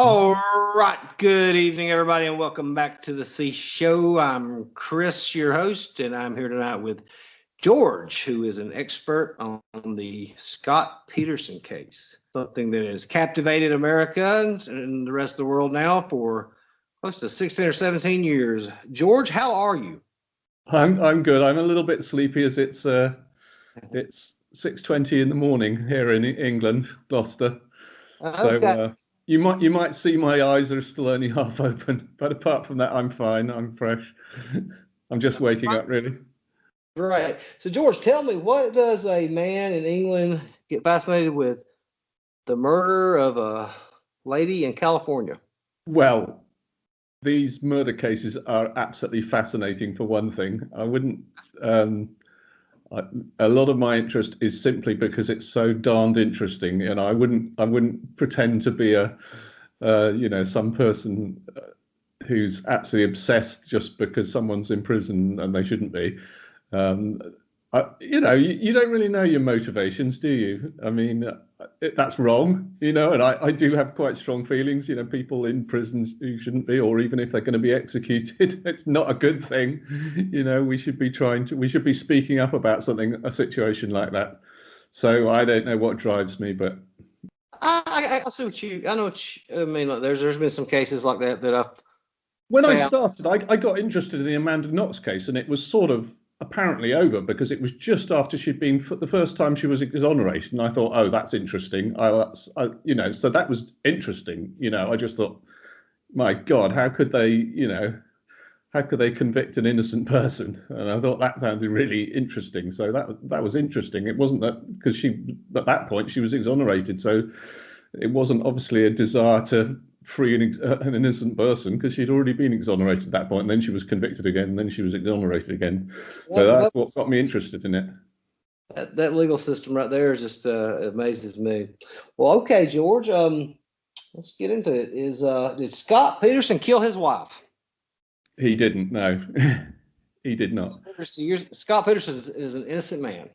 All right. Good evening, everybody, and welcome back to the C Show. I'm Chris, your host, and I'm here tonight with George, who is an expert on the Scott Peterson case, something that has captivated Americans and the rest of the world now for close to 16 or 17 years. George, how are you? I'm good. I'm a little bit sleepy as it's 6:20 in the morning here in England, Gloucester. Okay. So you might see my eyes are still only half open, but apart from that, I'm fine. I'm fresh. I'm just waking up, really. Right. So, George, tell me, what does a man in England get fascinated with the murder of a lady in California? Well, these murder cases are absolutely fascinating. For one thing, I wouldn't. A lot of my interest is simply because it's so darned interesting, and I wouldn't pretend to be some person who's absolutely obsessed just because someone's in prison and they shouldn't be. You don't really know your motivations, do you? I mean, that's wrong, and I do have quite strong feelings. People in prisons who shouldn't be, or even if they're going to be executed, it's not a good thing. We should be speaking up about a situation like that. So I don't know what drives me, but I see I know I mean. Like, there's been some cases like that I've. When I started, I got interested in the Amanda Knox case, and it was sort of apparently over because it was just after she'd been, for the first time she was exonerated, and I thought, oh, that's interesting. So that was interesting. I just thought, my God, how could they convict an innocent person? And I thought that sounded really interesting. So that was interesting. It wasn't that because at that point she was exonerated, so it wasn't obviously a desire to free an innocent person, because she'd already been exonerated at that point, and then she was convicted again, and then she was exonerated again. So that's what got me interested in it. That legal system right there is just amazes me. Well, okay, George, let's get into it. Did Scott Peterson kill his wife? He didn't. No, he did not. Scott Peterson is an innocent man.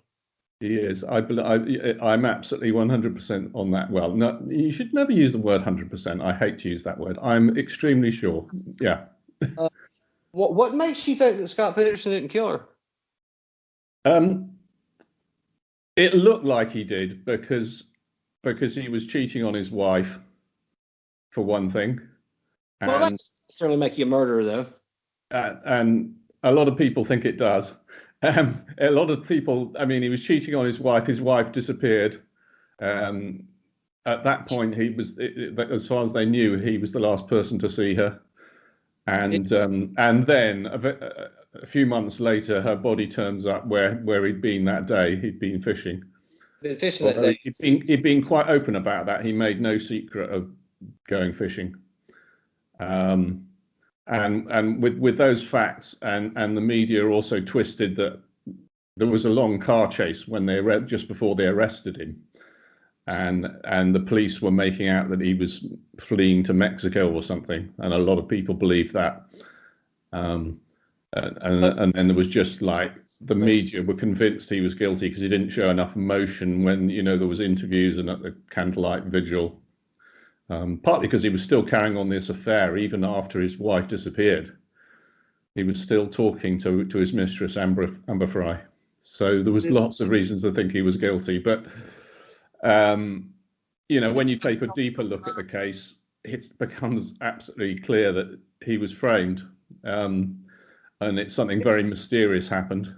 He is. I'm absolutely 100% on that. Well, no, you should never use the word 100%. I hate to use that word. I'm extremely sure. Yeah. What makes you think that Scott Peterson didn't kill her? It looked like he did because he was cheating on his wife, for one thing. Well, that doesn't certainly make you a murderer, though. And a lot of people think it does. A lot of people, I mean, he was cheating on his wife. His wife disappeared. At that point, he was, as far as they knew, he was the last person to see her. And then a few months later, her body turns up where he'd been that day. He'd been fishing. Been fishing that day. He'd been quite open about that. He made no secret of going fishing. And with those facts, and the media also twisted that there was a long car chase when just before they arrested him, and the police were making out that he was fleeing to Mexico or something, and a lot of people believed that. And then there was just like the media were convinced he was guilty because he didn't show enough emotion when there was interviews and at the candlelight vigil. Partly because he was still carrying on this affair even after his wife disappeared. He was still talking to his mistress, Amber Fry. So there was lots of reasons to think he was guilty. But, when you take a deeper look at the case, it becomes absolutely clear that he was framed. And it's something very mysterious happened.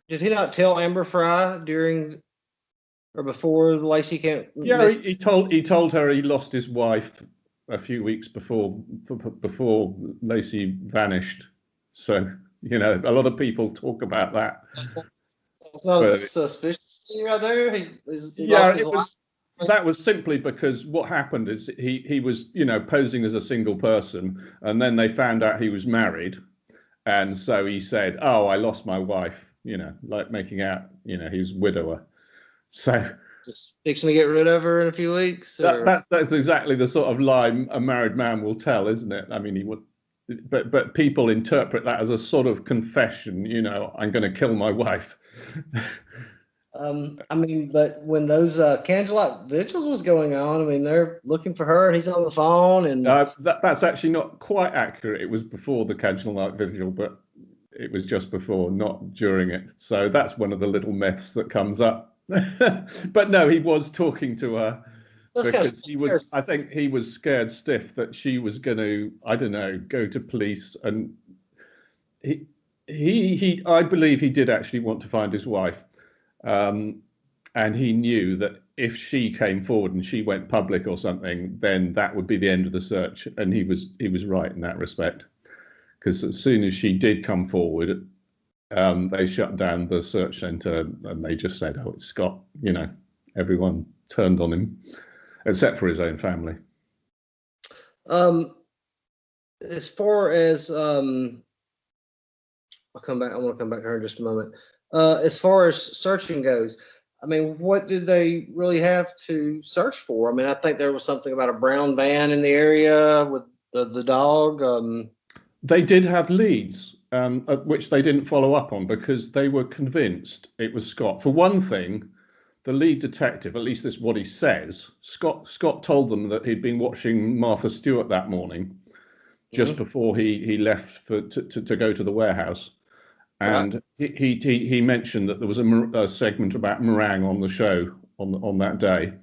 Did he not tell Amber Fry during or before the Laci came? Yeah, he told her he lost his wife a few weeks before Laci vanished. So a lot of people talk about that. That's not a suspicious thing right there. That was simply because what happened is he was posing as a single person, and then they found out he was married, and so he said, "Oh, I lost my wife," like making out he's a widower. So just fixing to get rid of her in a few weeks. That's exactly the sort of lie a married man will tell, isn't it? I mean, he would, but people interpret that as a sort of confession. I'm going to kill my wife, I mean, but when those candlelight vigils was going on, I mean, they're looking for her, and he's on the phone, and That's actually not quite accurate. It was before the candlelight vigil, but it was just before, not during it. So that's one of the little myths that comes up. But no, he was talking to her those kind of because I think he was scared stiff that she was going to, I don't know, go to police. And I believe he did actually want to find his wife. And he knew that if she came forward and she went public or something, then that would be the end of the search. And he was right in that respect, because as soon as she did come forward, they shut down the search centre and they just said, "Oh, it's Scott." You know, everyone turned on him, except for his own family. As far as I'll come back. I want to come back to her in just a moment. As far as searching goes, I mean, what did they really have to search for? I mean, I think there was something about a brown van in the area with the dog. They did have leads, which they didn't follow up on because they were convinced it was Scott. For one thing, the lead detective, at least this is what he says, Scott told them that he'd been watching Martha Stewart that morning, just before he left to go to the warehouse. And he mentioned that there was a segment about meringue on the show on that day,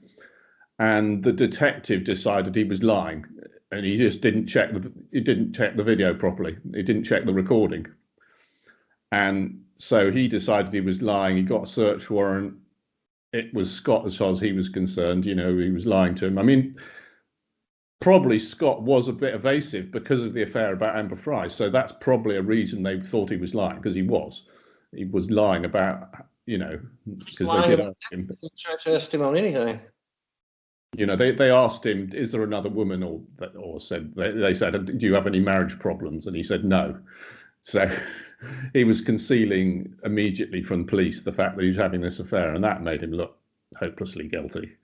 and the detective decided he was lying, and he just didn't check the video properly. He didn't check the recording, and so he decided he was lying. He got a search warrant. It was Scott, as far as he was concerned. You know, he was lying to him. I mean, probably Scott was a bit evasive because of the affair about Amber Fry. So that's probably a reason they thought he was lying, because he was lying about, you know, because they did ask him. Try to test him on anything. You know, they asked him, "Is there another woman?" Or said they said, "Do you have any marriage problems?" And he said no. So he was concealing immediately from police the fact that he was having this affair, and that made him look hopelessly guilty.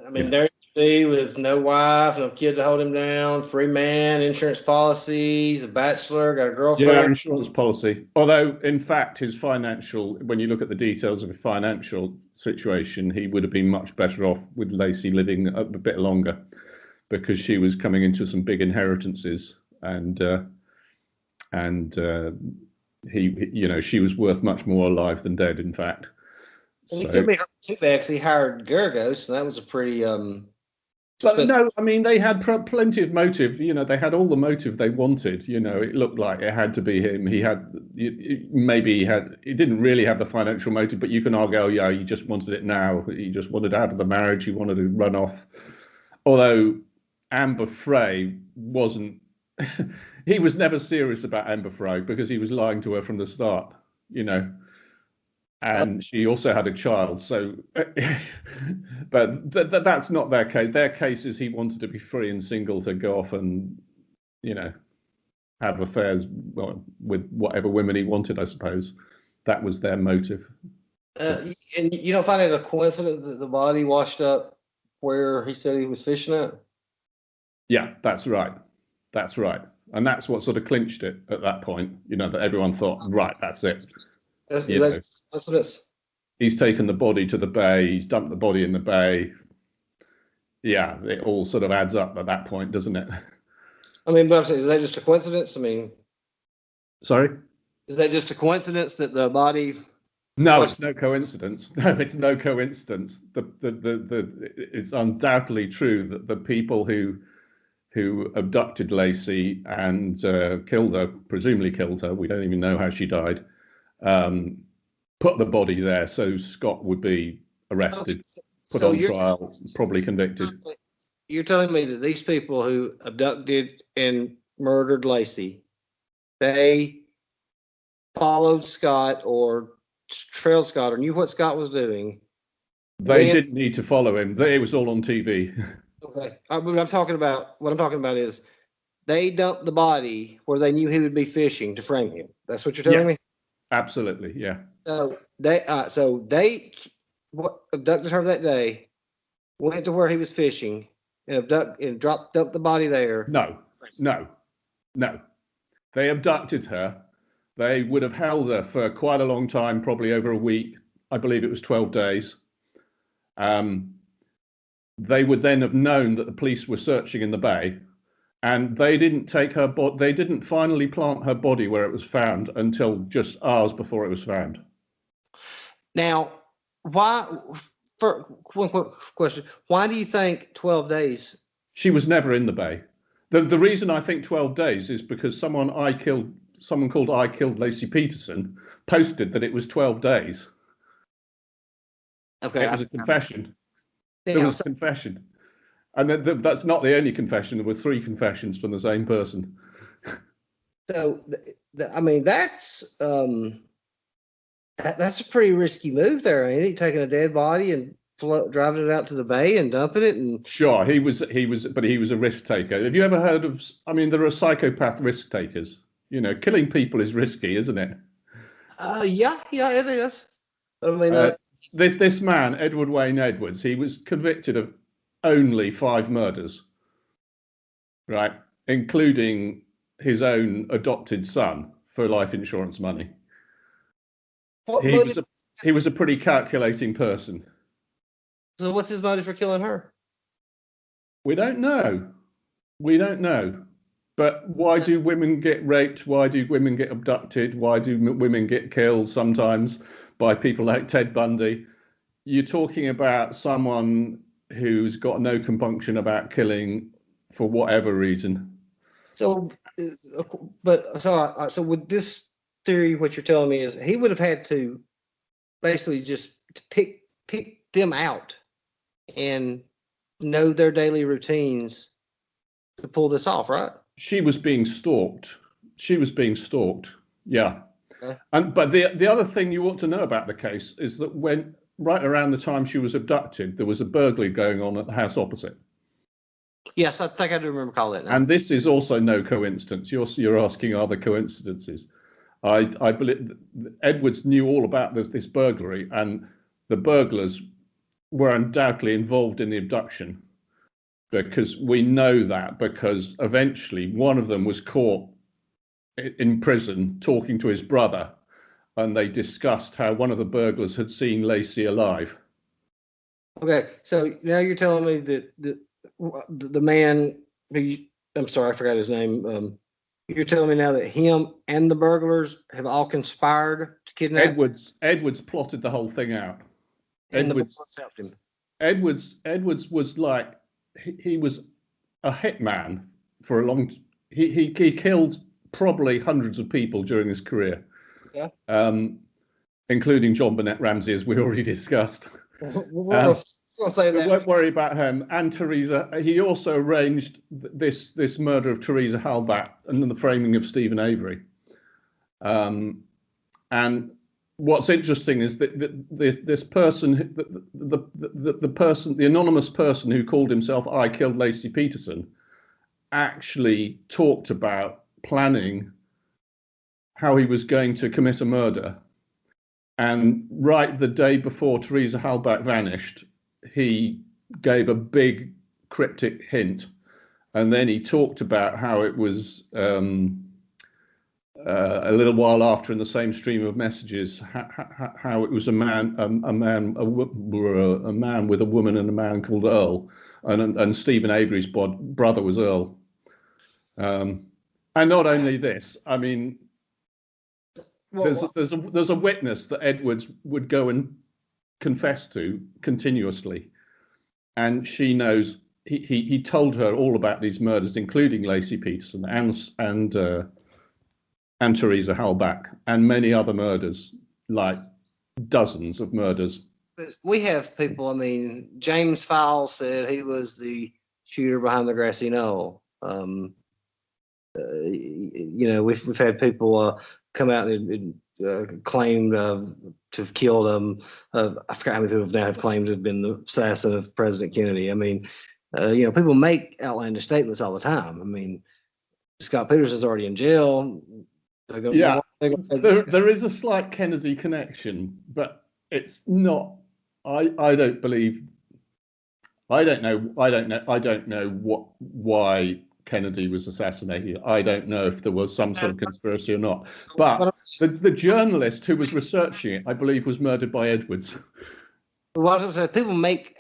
I mean, there you be with no wife, no kid to hold him down, free man, insurance policies, a bachelor, got a girlfriend. Yeah, insurance policy. Although, in fact, when you look at the details of his financial situation, he would have been much better off with Laci living a bit longer, because she was coming into some big inheritances, and she was worth much more alive than dead, in fact. And he could be hurt too bad because he hired Garagos, and that was a pretty But no, I mean, they had plenty of motive. You know, they had all the motive they wanted. You know, it looked like it had to be him. He didn't really have the financial motive, but you can argue, oh, yeah, he just wanted it now. He just wanted out of the marriage. He wanted to run off. Although Amber Frey wasn't, he was never serious about Amber Frey because he was lying to her from the start, you know. And she also had a child, so but that's not their case. Their case is he wanted to be free and single to go off and, you know, have affairs with whatever women he wanted, I suppose. That was their motive. And you don't find it a coincidence that the body washed up where he said he was fishing at? Yeah, that's right. That's right. And that's what sort of clinched it at that point, you know, that everyone thought, right, that's it. That's what it's. He's taken the body to the bay. He's dumped the body in the bay. Yeah, it all sort of adds up at that point, doesn't it? I mean, but is that just a coincidence? I mean, sorry, is that just a coincidence that the body? No, it's no coincidence. No, it's no coincidence. It's undoubtedly true that the people who abducted Laci and killed her, presumably killed her, we don't even know how she died, put the body there so Scott would be arrested, put on trial, probably convicted. You're telling me that these people who abducted and murdered Laci, they followed Scott or trailed Scott or knew what Scott was doing? They didn't need to follow him. It was all on TV. Okay. What I'm talking about is they dumped the body where they knew he would be fishing to frame him. That's what you're telling me? Absolutely, yeah. So they abducted her that day, went to where he was fishing, and dumped the body there. No. They abducted her. They would have held her for quite a long time, probably over a week, I believe it was 12 days. They would then have known that the police were searching in the bay, and they didn't take her they didn't finally plant her body where it was found until just hours before it was found. Now, why? For one quick question, why do you think 12 days? She was never in the bay. The reason I think 12 days is because someone called I Killed Laci Peterson posted that it was 12 days. Okay, it was a confession. Yeah, It was a confession. And that's not the only confession. There were 3 confessions from the same person. So, I mean, that's a pretty risky move there, ain't it? Taking a dead body and driving it out to the bay and dumping it. And sure, he was a risk taker. Have you ever heard of? I mean, there are psychopath risk takers. You know, killing people is risky, isn't it? Yeah, it is. I mean, this man, Edward Wayne Edwards, he was convicted of only 5 murders, right, including his own adopted son for life insurance money. He was a pretty calculating person. So what's his motive for killing her? We don't know. But why do women get raped? Why do women get abducted? Why do women get killed sometimes by people like Ted Bundy? You're talking about someone who's got no compunction about killing for whatever reason. So, so with this theory, what you're telling me is he would have had to basically just pick them out and know their daily routines to pull this off, right? She was being stalked. Yeah. Okay. But the other thing you ought to know about the case is that when right around the time she was abducted, there was a burglary going on at the house opposite. Yes, I think I do remember calling it now. And this is also no coincidence. You're asking, are there coincidences? I believe Edwards knew all about this burglary, and the burglars were undoubtedly involved in the abduction, because we know that because eventually one of them was caught in prison talking to his brother, and they discussed how one of the burglars had seen Laci alive. Okay, so now you're telling me that the man who I'm sorry, I forgot his name. You're telling me now that him and the burglars have all conspired to kidnap Edwards plotted the whole thing out. and Edwards was like he was a hitman for a long. He killed probably hundreds of people during his career. Yeah. Including John Burnett Ramsey, as we already discussed. We'll say that. Won't worry about him. And Teresa, he also arranged this murder of Teresa Halbach and the framing of Stephen Avery. And what's interesting is that this person, the anonymous person who called himself I Killed Laci Peterson, actually talked about planning how he was going to commit a murder. And right the day before Teresa Halbach vanished, he gave a big cryptic hint. And then he talked about how it was a little while after, in the same stream of messages, how it was a man with a woman and a man called Earl, and Stephen Avery's brother was Earl. And not only this, I mean, there's a witness that Edwards would go and confess to continuously, and she knows he told her all about these murders, including Laci Peterson and Teresa Halbach, and many other murders, like dozens of murders. But we have people. I mean, James Fowles said he was the shooter behind the grassy knoll. We've had people come out and claim to have killed him. I forgot how many people now have claimed to have been the assassin of President Kennedy. I mean, people make outlandish statements all the time. I mean, Scott Peterson's already in jail. Yeah, there is a slight Kennedy connection, but it's not. I don't know why Kennedy was assassinated. I don't know if there was some sort of conspiracy or not. But the journalist who was researching it, I believe, was murdered by Edwards. Well, I was saying, people make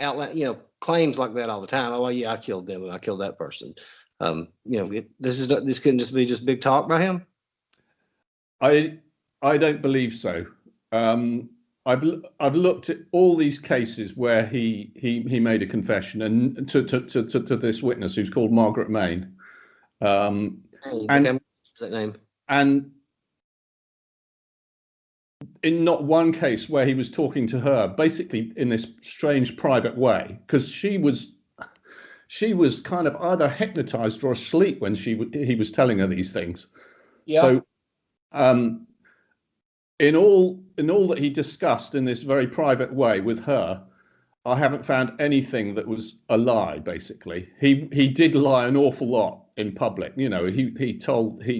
claims like that all the time. Oh, well, yeah, I killed them and I killed that person. This couldn't just be just big talk by him. I don't believe so. I've looked at all these cases where he made a confession, and to this witness who's called Margaret Main, and that name. And in not one case where he was talking to her, basically in this strange private way, because she was kind of either hypnotized or asleep when he was telling her these things. Yeah. So, in all that he discussed in this very private way with her, I haven't found anything that was a lie. Basically, he did lie an awful lot in public. You know, he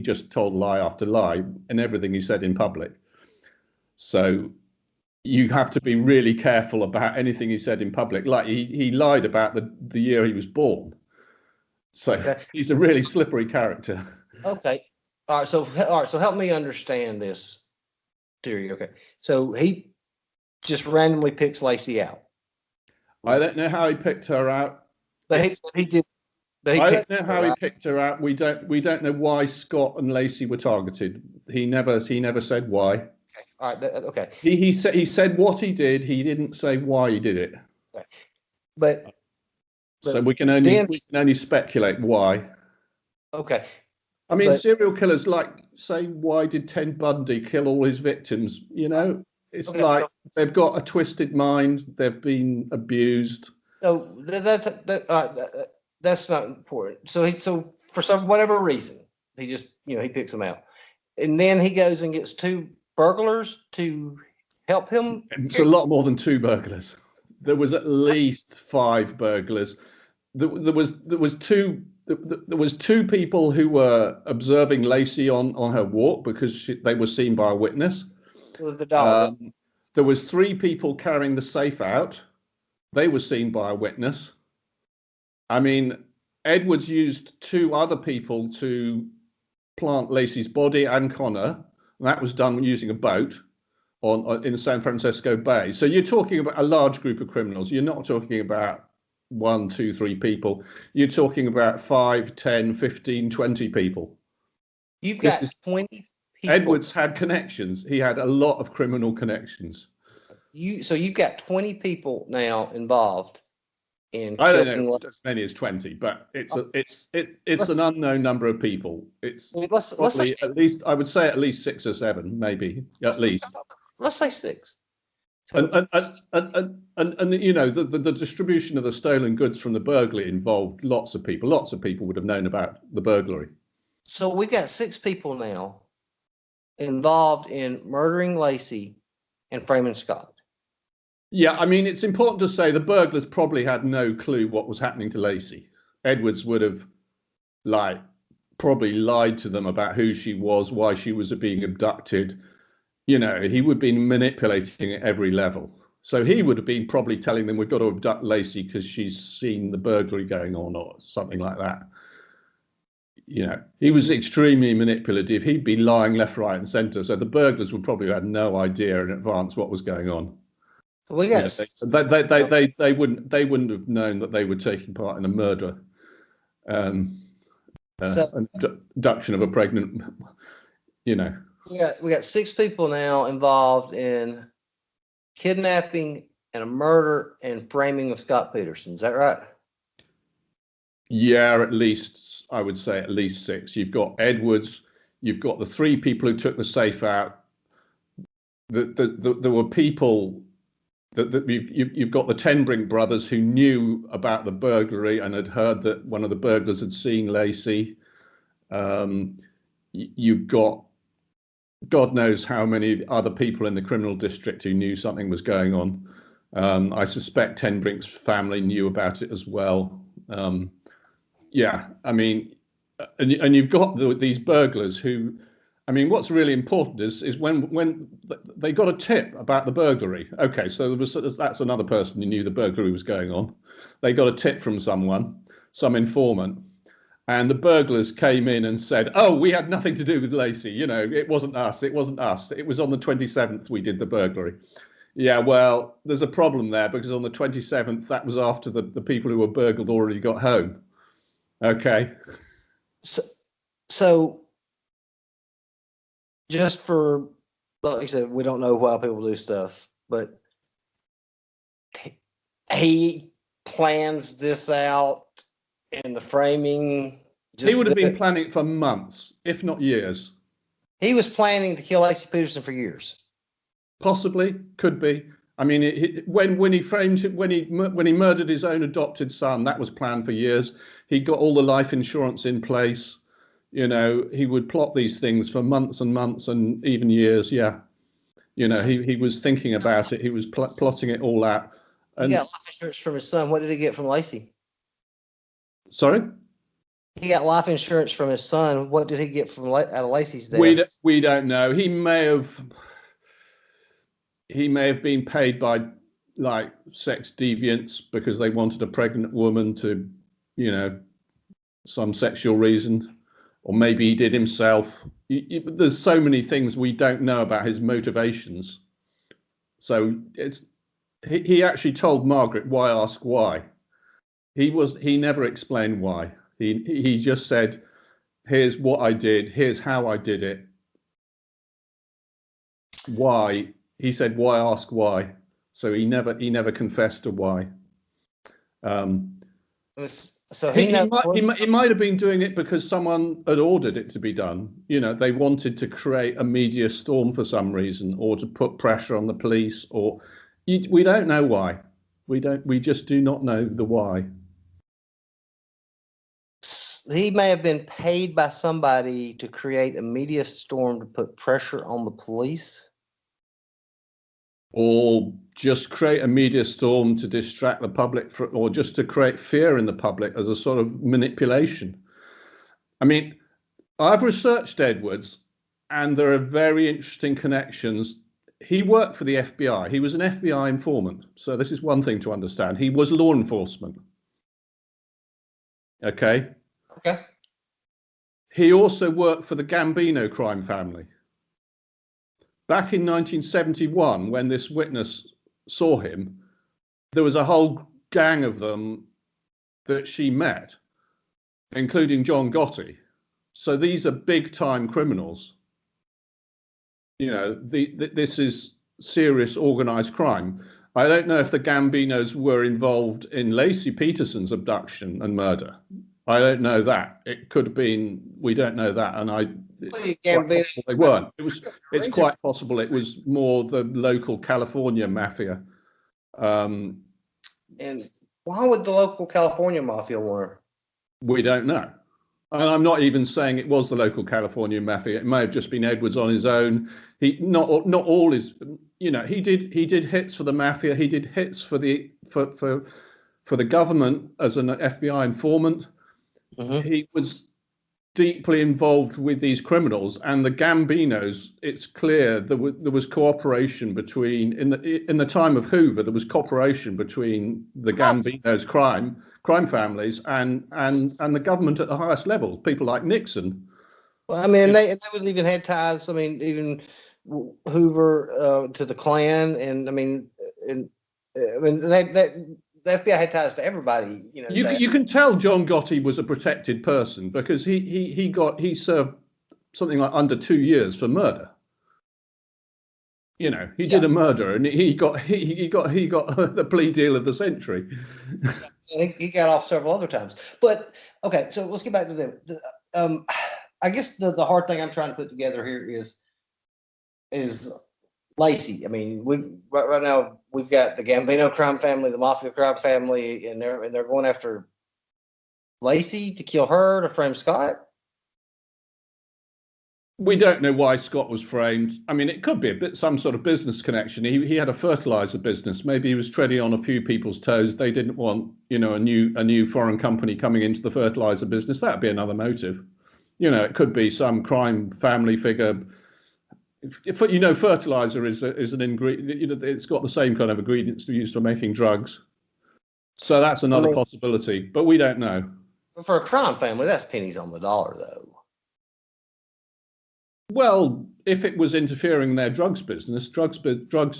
just told lie after lie in everything he said in public. So you have to be really careful about anything he said in public. Like he lied about the year he was born. So he's a really slippery character. Okay. All right. So help me understand this theory. Okay. So he just randomly picks Laci out. I don't know how he picked her out. But he did. I don't know how he picked her out. We don't know why Scott and Laci were targeted. He never said why. Okay. All right. Okay. He said what he did. He didn't say why he did it. Okay. But so we can only speculate why. Okay. I mean, serial killers, like, say, why did Ted Bundy kill all his victims? You know, it's like they've got a twisted mind. They've been abused. So that's not important. So for whatever reason, he just he picks them out, and then he goes and gets two burglars to help him. It's a lot more than two burglars. There was at least 5 burglars. There was two people who were observing Laci on her walk because they were seen by a witness. The dog. There was 3 people carrying the safe out. They were seen by a witness. I mean, Edwards used 2 other people to plant Laci's body and Connor. And that was done using a boat in San Francisco Bay. So you're talking about a large group of criminals. You're not talking about 1, 2, 3 people. You're talking about 5, 10, 15, 20 people. You've got 20 people. Edwards had connections. He had a lot of criminal connections. So you've got 20 people now involved in. I don't know as many as 20, but it's an unknown number of people. It's probably at least, I would say, at least 6 or 7, maybe at least. Let's say 6. And the distribution of the stolen goods from the burglary involved lots of people. Lots of people would have known about the burglary. So we've got 6 people now involved in murdering Laci and framing Scott. Yeah, I mean, it's important to say the burglars probably had no clue what was happening to Laci. Edwards would have probably lied to them about who she was, why she was being abducted. You know, he would have been manipulating at every level. So he would have been probably telling them, we've got to abduct Laci because she's seen the burglary going on or something like that. You know, he was extremely manipulative. He'd be lying left, right, and centre. So the burglars would probably have no idea in advance what was going on. Well, yes, they wouldn't have known that they were taking part in a murder, abduction of a pregnant. You know. We got 6 people now involved in kidnapping and a murder and framing of Scott Peterson. Is that right? Yeah, at least I would say at least 6. You've got Edwards. You've got the 3 people who took the safe out. There were people. You've got the Tenbrink brothers who knew about the burglary and had heard that one of the burglars had seen Laci. You've got God knows how many other people in the criminal district who knew something was going on. I suspect Tenbrink's family knew about it as well. Yeah, I mean, and you've got these burglars who. I mean, what's really important is when they got a tip about the burglary. Okay, so that's another person who knew the burglary was going on. They got a tip from someone, some informant, And the burglars came in and said, "Oh, we had nothing to do with Laci. You know, it wasn't us. It wasn't us. It was on the 27th we did the burglary." Yeah, well, there's a problem there because on the 27th, that was after the people who were burgled already got home. Okay. So just for, like I said, we don't know why people do stuff, but he plans this out in the framing. He would have been planning it for months, if not years. He was planning to kill Laci Peterson for years. Possibly, could be. I mean, when he framed it, when he murdered his own adopted son, that was planned for years. He got all the life insurance in place. You know, he would plot these things for months and months and even years. Yeah, you know, he was thinking about it. He was plotting it all out. And he got life insurance from his son. What did he get from Laci? Sorry? He got life insurance from his son. What did he get from out of Laci's death? We don't know. He may have been paid by like sex deviants because they wanted a pregnant woman to, you know, some sexual reason, or maybe he did himself. There's so many things we don't know about his motivations. So he actually told Margaret, "Why ask why?" He never explained why. He just said, "Here's what I did. Here's how I did it." Why? He said, "Why ask why?" So he never confessed to why. So he might have been doing it because someone had ordered it to be done. You know, they wanted to create a media storm for some reason, or to put pressure on the police, or we don't know why. We just do not know the why. He may have been paid by somebody to create a media storm to put pressure on the police. Or just create a media storm to distract the public, or just to create fear in the public as a sort of manipulation. I mean, I've researched Edwards, and there are very interesting connections. He worked for the FBI. He was an FBI informant. So this is one thing to understand. He was law enforcement. Okay. Okay. He also worked for the Gambino crime family. Back in 1971, when this witness saw him, there was a whole gang of them that she met, including John Gotti. So these are big-time criminals. You know, this is serious organized crime. I don't know if the Gambinos were involved in Laci Peterson's abduction and murder. I don't know that. It could have been. We don't know that, and they weren't. It's quite possible it was more the local California mafia. And why would the local California mafia want her? We don't know. And I'm not even saying it was the local California mafia. It may have just been Edwards on his own. He not all his, you know, he did hits for the mafia. He did hits for the government as an FBI informant. Mm-hmm. He was deeply involved with these criminals, and the Gambinos. It's clear there was cooperation between in the time of Hoover. There was cooperation between the Gambinos crime families and the government at the highest level. People like Nixon. Well, I mean, they was even had ties. I mean, even Hoover to the Klan, and I mean, the FBI had ties to everybody. You know, you can tell John Gotti was a protected person because he served something like under 2 years for murder. You know, he did a murder, and he got the plea deal of the century. He got off several other times. But okay, so let's get back to them. I guess the hard thing I'm trying to put together here is Laci. I mean, right now we've got the Gambino crime family, the Mafia crime family, and they're going after Laci to kill her to frame Scott. We don't know why Scott was framed. I mean, it could be some sort of business connection. He had a fertilizer business. Maybe he was treading on a few people's toes. They didn't want, you know, a new foreign company coming into the fertilizer business. That'd be another motive. You know, it could be some crime family figure. You know, fertilizer is an ingredient. You know, it's got the same kind of ingredients used for making drugs. So that's another possibility, but we don't know. For a crime family, that's pennies on the dollar, though. Well, if it was interfering in their drugs business, drugs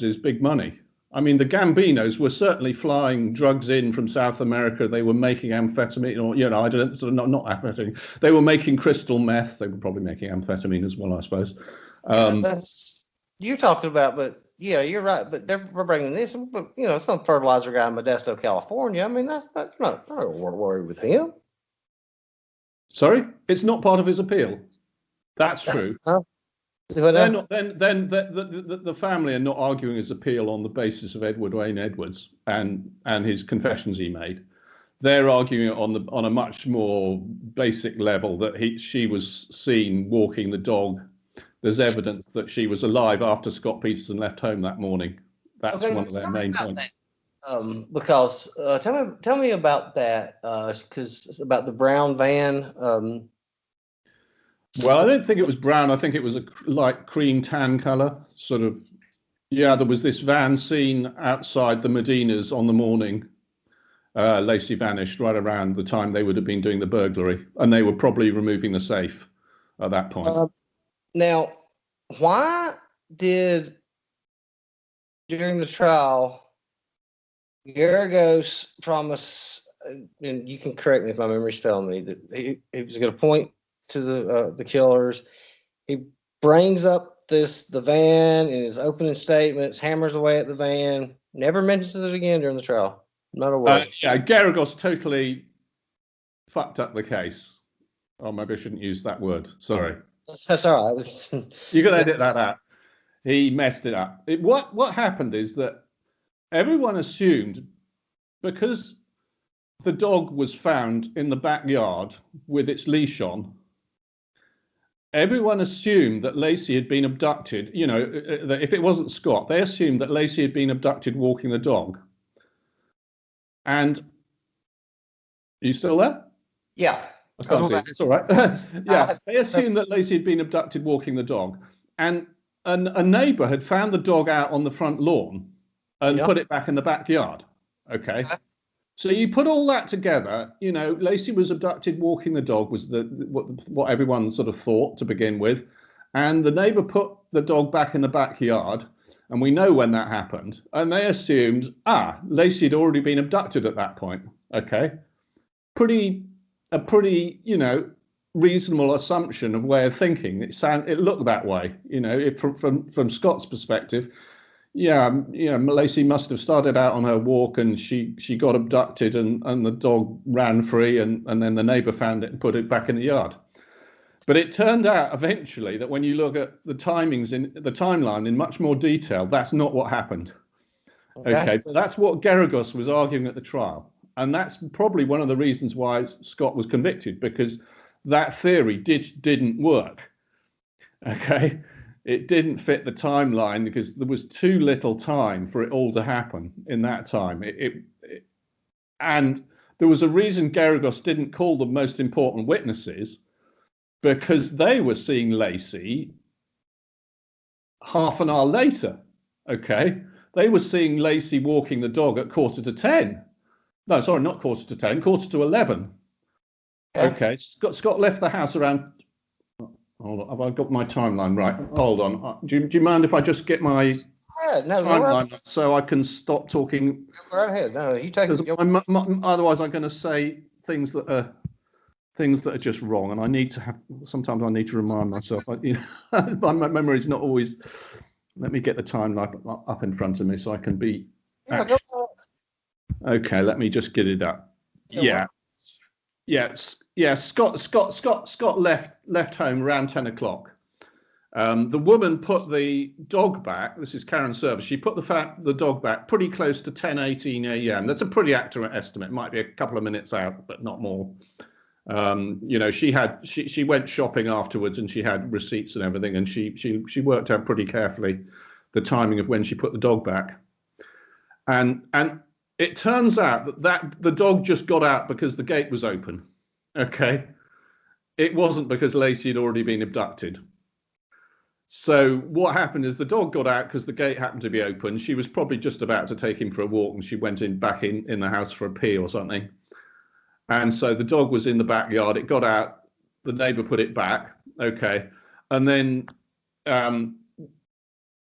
is big money. I mean, the Gambinos were certainly flying drugs in from South America. They were making amphetamine, or I don't, sort of not amphetamine. They were making crystal meth. They were probably making amphetamine as well, I suppose. That's you're talking about, but yeah, you're right. But we're bringing this, but some fertilizer guy in Modesto, California. I mean, that's not worried with him. Sorry, it's not part of his appeal. That's true. They're not. Then the family are not arguing his appeal on the basis of Edward Wayne Edwards and his confessions he made. They're arguing it on a much more basic level that she was seen walking the dog. There's evidence that she was alive after Scott Peterson left home that morning. That's one of their main points. Because tell me about that, because about the brown van. Well, I don't think it was brown. I think it was a light cream tan color, sort of. Yeah, there was this van seen outside the Medinas on the morning. Laci vanished right around the time they would have been doing the burglary, and they were probably removing the safe at that point. Now, why did during the trial Garagos promise, and you can correct me if my memory's failing me, that he was going to point to the killers? He brings up the van in his opening statements, hammers away at the van, never mentions it again during the trial. Not a word. Yeah, Garagos totally fucked up the case. Oh, maybe I shouldn't use that word. Sorry. That's all right. You can edit that out. He messed it up. What happened is that everyone assumed, because the dog was found in the backyard with its leash on, everyone assumed that Laci had been abducted. That if it wasn't Scott, they assumed that Laci had been abducted walking the dog. And are you still there? Yeah. It's all right. Yeah, they assumed that Laci had been abducted walking the dog, and a neighbour had found the dog out on the front lawn and put it back in the backyard. Okay, so you put all that together. Laci was abducted walking the dog was what everyone sort of thought to begin with, and the neighbour put the dog back in the backyard, and we know when that happened. And they assumed Laci had already been abducted at that point. Okay, a pretty reasonable assumption of way of thinking. It looked that way, from Scott's perspective. Laci must have started out on her walk and she got abducted and the dog ran free and then the neighbor found it and put it back in the yard. But it turned out eventually that when you look at the timings in the timeline in much more detail, that's not what happened. Okay, but that's what Garagos was arguing at the trial. And that's probably one of the reasons why Scott was convicted, because that theory didn't work. Okay, it didn't fit the timeline because there was too little time for it all to happen in that time. And there was a reason Garagos didn't call the most important witnesses, because they were seeing Laci half an hour later. Okay, they were seeing Laci walking the dog at 9:45. No, sorry, not 9:45, 11:15. Okay, Scott left the house around. Hold on, have I got my timeline right? Hold on. Do you mind if I just get my timeline so I can stop talking? Go right ahead. No, you take it. Otherwise, I'm going to say things that are just wrong, and I need to have. Sometimes I need to remind myself. My memory is not always. Let me get the timeline up in front of me so I can be. Okay, let me just get it up. Scott left home around 10 o'clock. The woman put the dog back. This is Karen Service. She put the dog back pretty close to 10:18 a.m. That's a pretty accurate estimate. It might be a couple of minutes out, but not more. She went shopping afterwards and she had receipts and everything, and she worked out pretty carefully the timing of when she put the dog back. And it turns out that the dog just got out because the gate was open. Okay, it wasn't because Laci had already been abducted. So what happened is the dog got out because the gate happened to be open. She was probably just about to take him for a walk, and she went back in the house for a pee or something. And so the dog was in the backyard. It got out. The neighbour put it back. Okay. And then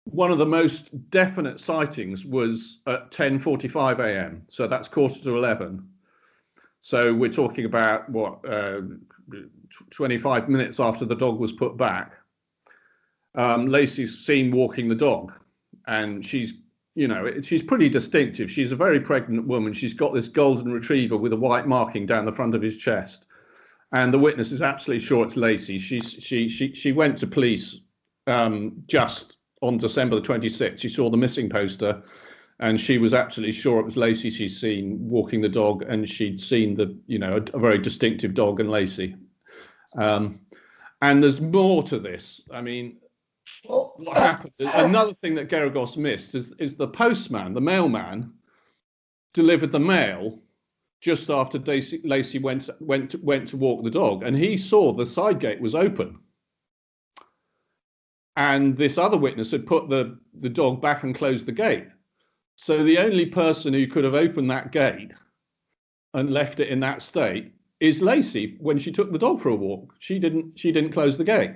one of the most definite sightings was at 10:45 a.m. So that's 10:45. So we're talking about 25 minutes after the dog was put back. Laci's seen walking the dog, and she's pretty distinctive. She's a very pregnant woman. She's got this golden retriever with a white marking down the front of his chest, and the witness is absolutely sure it's Laci. She went to police just on December the 26th. She saw the missing poster, and she was absolutely sure it was Laci she'd seen walking the dog, and she'd seen a very distinctive dog and Laci. And there's more to this. I mean, what happened? Another thing that Geragos missed is the postman, the mailman, delivered the mail just after Laci went to walk the dog, and he saw the side gate was open. And this other witness had put the dog back and closed the gate. So the only person who could have opened that gate and left it in that state is Laci when she took the dog for a walk. She didn't close the gate.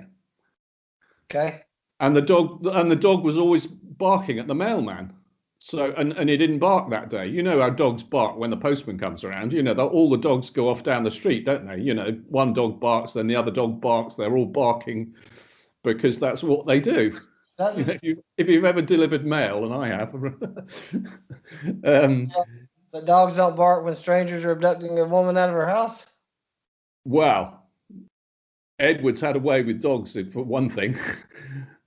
Okay. And the dog was always barking at the mailman. So and he didn't bark that day. You know how dogs bark when the postman comes around. You know, all the dogs go off down the street, don't they? You know, one dog barks, then the other dog barks. They're all barking because that's what they do. If you've ever delivered mail, and I have, but dogs don't bark when strangers are abducting a woman out of her house. Well, Edward's had a way with dogs, for one thing,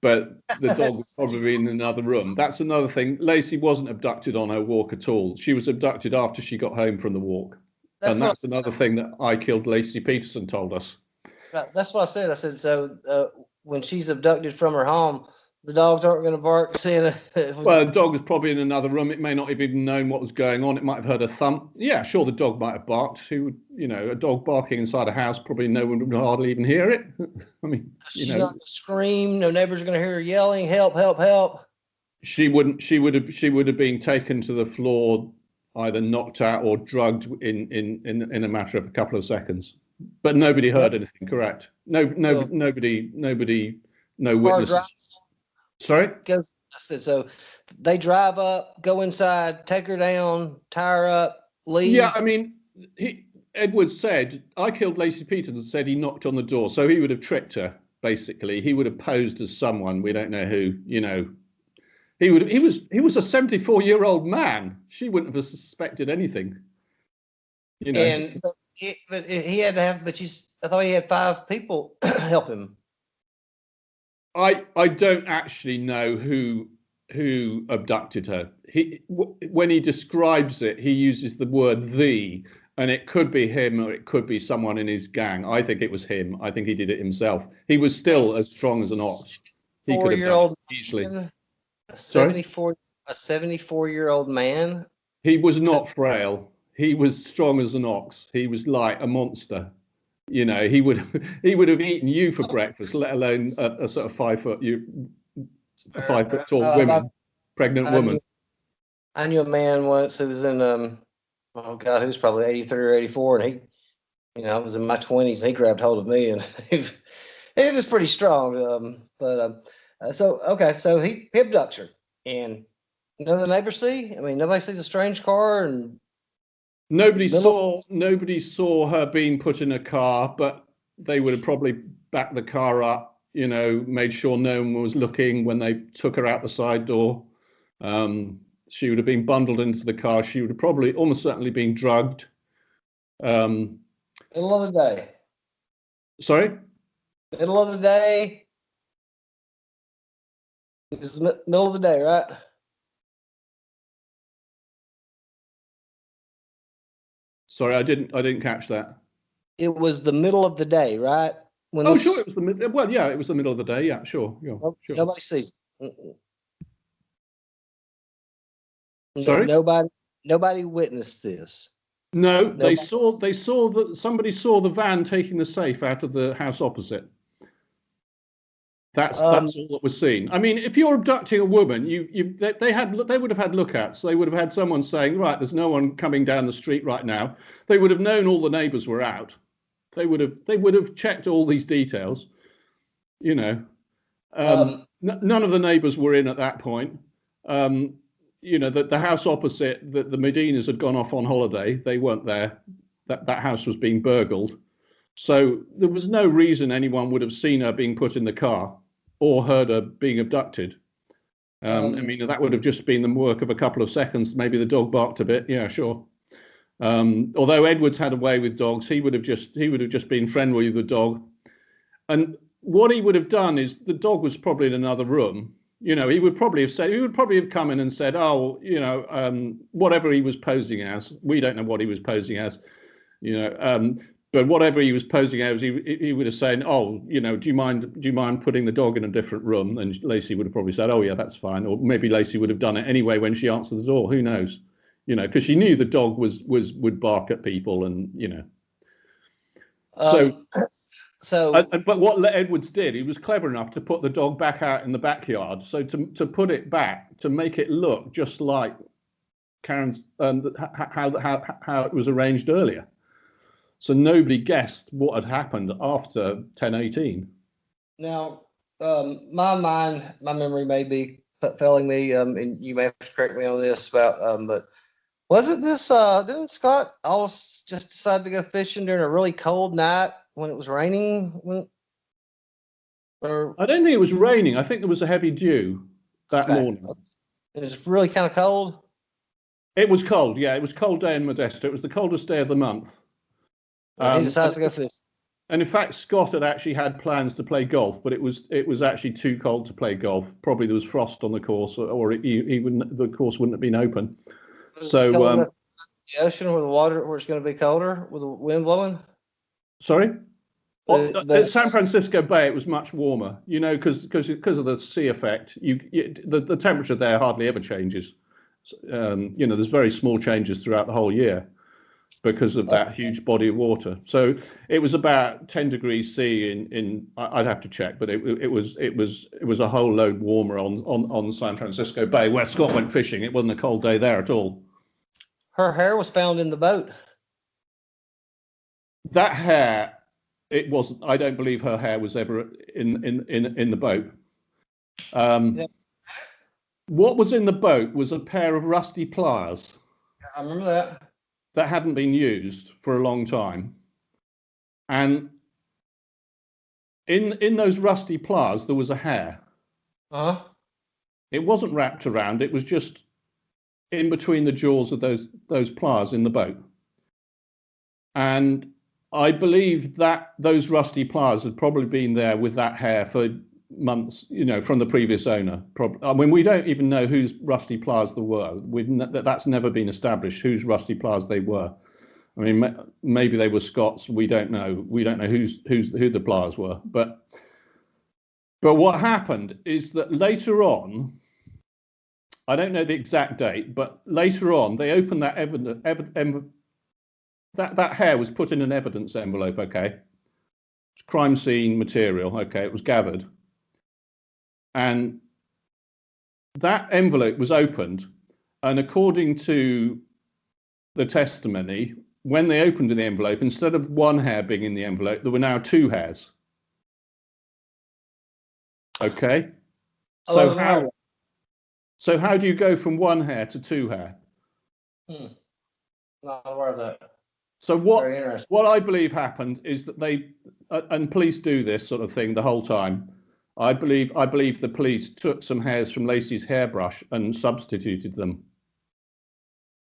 but the dog was probably in another room. That's another thing. Laci wasn't abducted on her walk at all. She was abducted after she got home from the walk. And that's another thing that I Killed Laci Peterson told us. Right, that's what I said. I said, so when she's abducted from her home, the dogs aren't going to bark. Well, the dog was probably in another room. It may not have even known what was going on. It might have heard a thump. Yeah, sure, the dog might have barked. Who would, a dog barking inside a house, probably no one would hardly even hear it. I mean, she's not going to scream. No neighbors are going to hear her yelling, "Help! Help! Help!" She wouldn't. She would have been taken to the floor, either knocked out or drugged in a matter of a couple of seconds. But nobody heard anything. Correct? Nobody. No witnesses. Sorry? So they drive up, go inside, take her down, tie her up, leave. Yeah, I mean, Edward said, I Killed Laci Peterson said he knocked on the door. So he would have tricked her, basically. He would have posed as someone, we don't know who, He was a 74-year-old man. She wouldn't have suspected anything. But he had to have, I thought he had 5 people help him. I don't actually know who abducted her. When he describes it, he uses the word "the," and it could be him or it could be someone in his gang. I think it was him. I think he did it himself. He was still as strong as an ox. He could have done it easily. A 74-year-old man. He was not frail. He was strong as an ox. He was like a monster. He would have eaten you for breakfast, let alone a sort of 5 foot tall pregnant woman. I knew a man once who was in he was probably 83 or 84, and he, I was in my 20s, and he grabbed hold of me, and he was pretty strong. So he abducts her, and the neighbors see. I mean, nobody sees a strange car, and Nobody saw her being put in a car, but they would have probably backed the car up, made sure no one was looking when they took her out the side door. She would have been bundled into the car. She would have probably almost certainly been drugged. Middle of the day. Sorry? Middle of the day. It was the middle of the day, right? Sorry, I didn't catch that. It was the middle of the day, right? Sure, it was it was the middle of the day. Yeah, sure. Sure. Nobody sees. Sorry? Nobody witnessed this. No, they saw that somebody saw the van taking the safe out of the house opposite. That's all that was seen. I mean, if you're abducting a woman, they would have had lookouts. They would have had someone saying, right, there's no one coming down the street right now. They would have known all the neighbours were out. They would have checked all these details. You know, none of the neighbours were in at that point. You know, the house opposite, the Medinas had gone off on holiday. They weren't there. That house was being burgled. So there was no reason anyone would have seen her being put in the car or heard her being abducted. I mean, that would have just been the work of a couple of seconds. Maybe the dog barked a bit. Yeah, sure. Although Edwards had a way with dogs, he would have just been friendly with the dog. And what he would have done is, the dog was probably in another room. You know, he would probably have come in and said, oh, you know, whatever he was posing as, we don't know what he was posing as, you know, but whatever he was posing as, he would have said, oh, you know, do you mind putting the dog in a different room? And Lacey would have probably said, oh yeah, that's fine. Or maybe Lacey would have done it anyway when she answered the door. Who knows? You know, because she knew the dog would bark at people, and you know. But what Edwards did, he was clever enough to put the dog back out in the backyard. So to put it back, to make it look just like Karen's, how it was arranged earlier. So nobody guessed what had happened after 10/18. Now, my memory may be failing me, and you may have to correct me on this, but wasn't this, didn't Scott Allis just decide to go fishing during a really cold night when it was raining? I don't think it was raining. I think there was a heavy dew that morning. It was really kind of cold? It was cold, yeah. It was a cold day in Modesto. It was the coldest day of the month. He decides to go fishing. And in fact, Scott had actually had plans to play golf, but it was actually too cold to play golf. Probably there was frost on the course, or the course wouldn't have been open. So the ocean, where it's going to be colder with the wind blowing. Sorry, at San Francisco Bay, it was much warmer. You know, because of the sea effect, the temperature there hardly ever changes. You know, there's very small changes throughout the whole year, because of that huge body of water. So it was about 10 degrees C in I'd have to check, but it was a whole load warmer on San Francisco Bay, where Scott went fishing. It wasn't a cold day there at all. Her hair was found in the boat. That hair, it wasn't. I don't believe her hair was ever in the boat. Yeah. What was in the boat was a pair of rusty pliers. I remember that hadn't been used for a long time, and in those rusty pliers there was a hair. It wasn't wrapped around. It was just in between the jaws of those pliers in the boat, and I believe that those rusty pliers had probably been there with that hair for months, you know, from the previous owner. I mean, we don't even know whose rusty pliers there were. That's never been established whose rusty pliers they were. I mean, maybe they were Scott's. We don't know. We don't know who the pliers were. But what happened is that later on, I don't know the exact date, but later on they opened that that hair was put in an evidence envelope. Okay, it's crime scene material. Okay, it was gathered. And that envelope was opened, and according to the testimony, when they opened the envelope, instead of one hair being in the envelope, there were now two hairs. Okay? So how do you go from one hair to two hair? Not aware of that. So what I believe happened is that they, and police do this sort of thing the whole time, I believe the police took some hairs from Lacey's hairbrush and substituted them.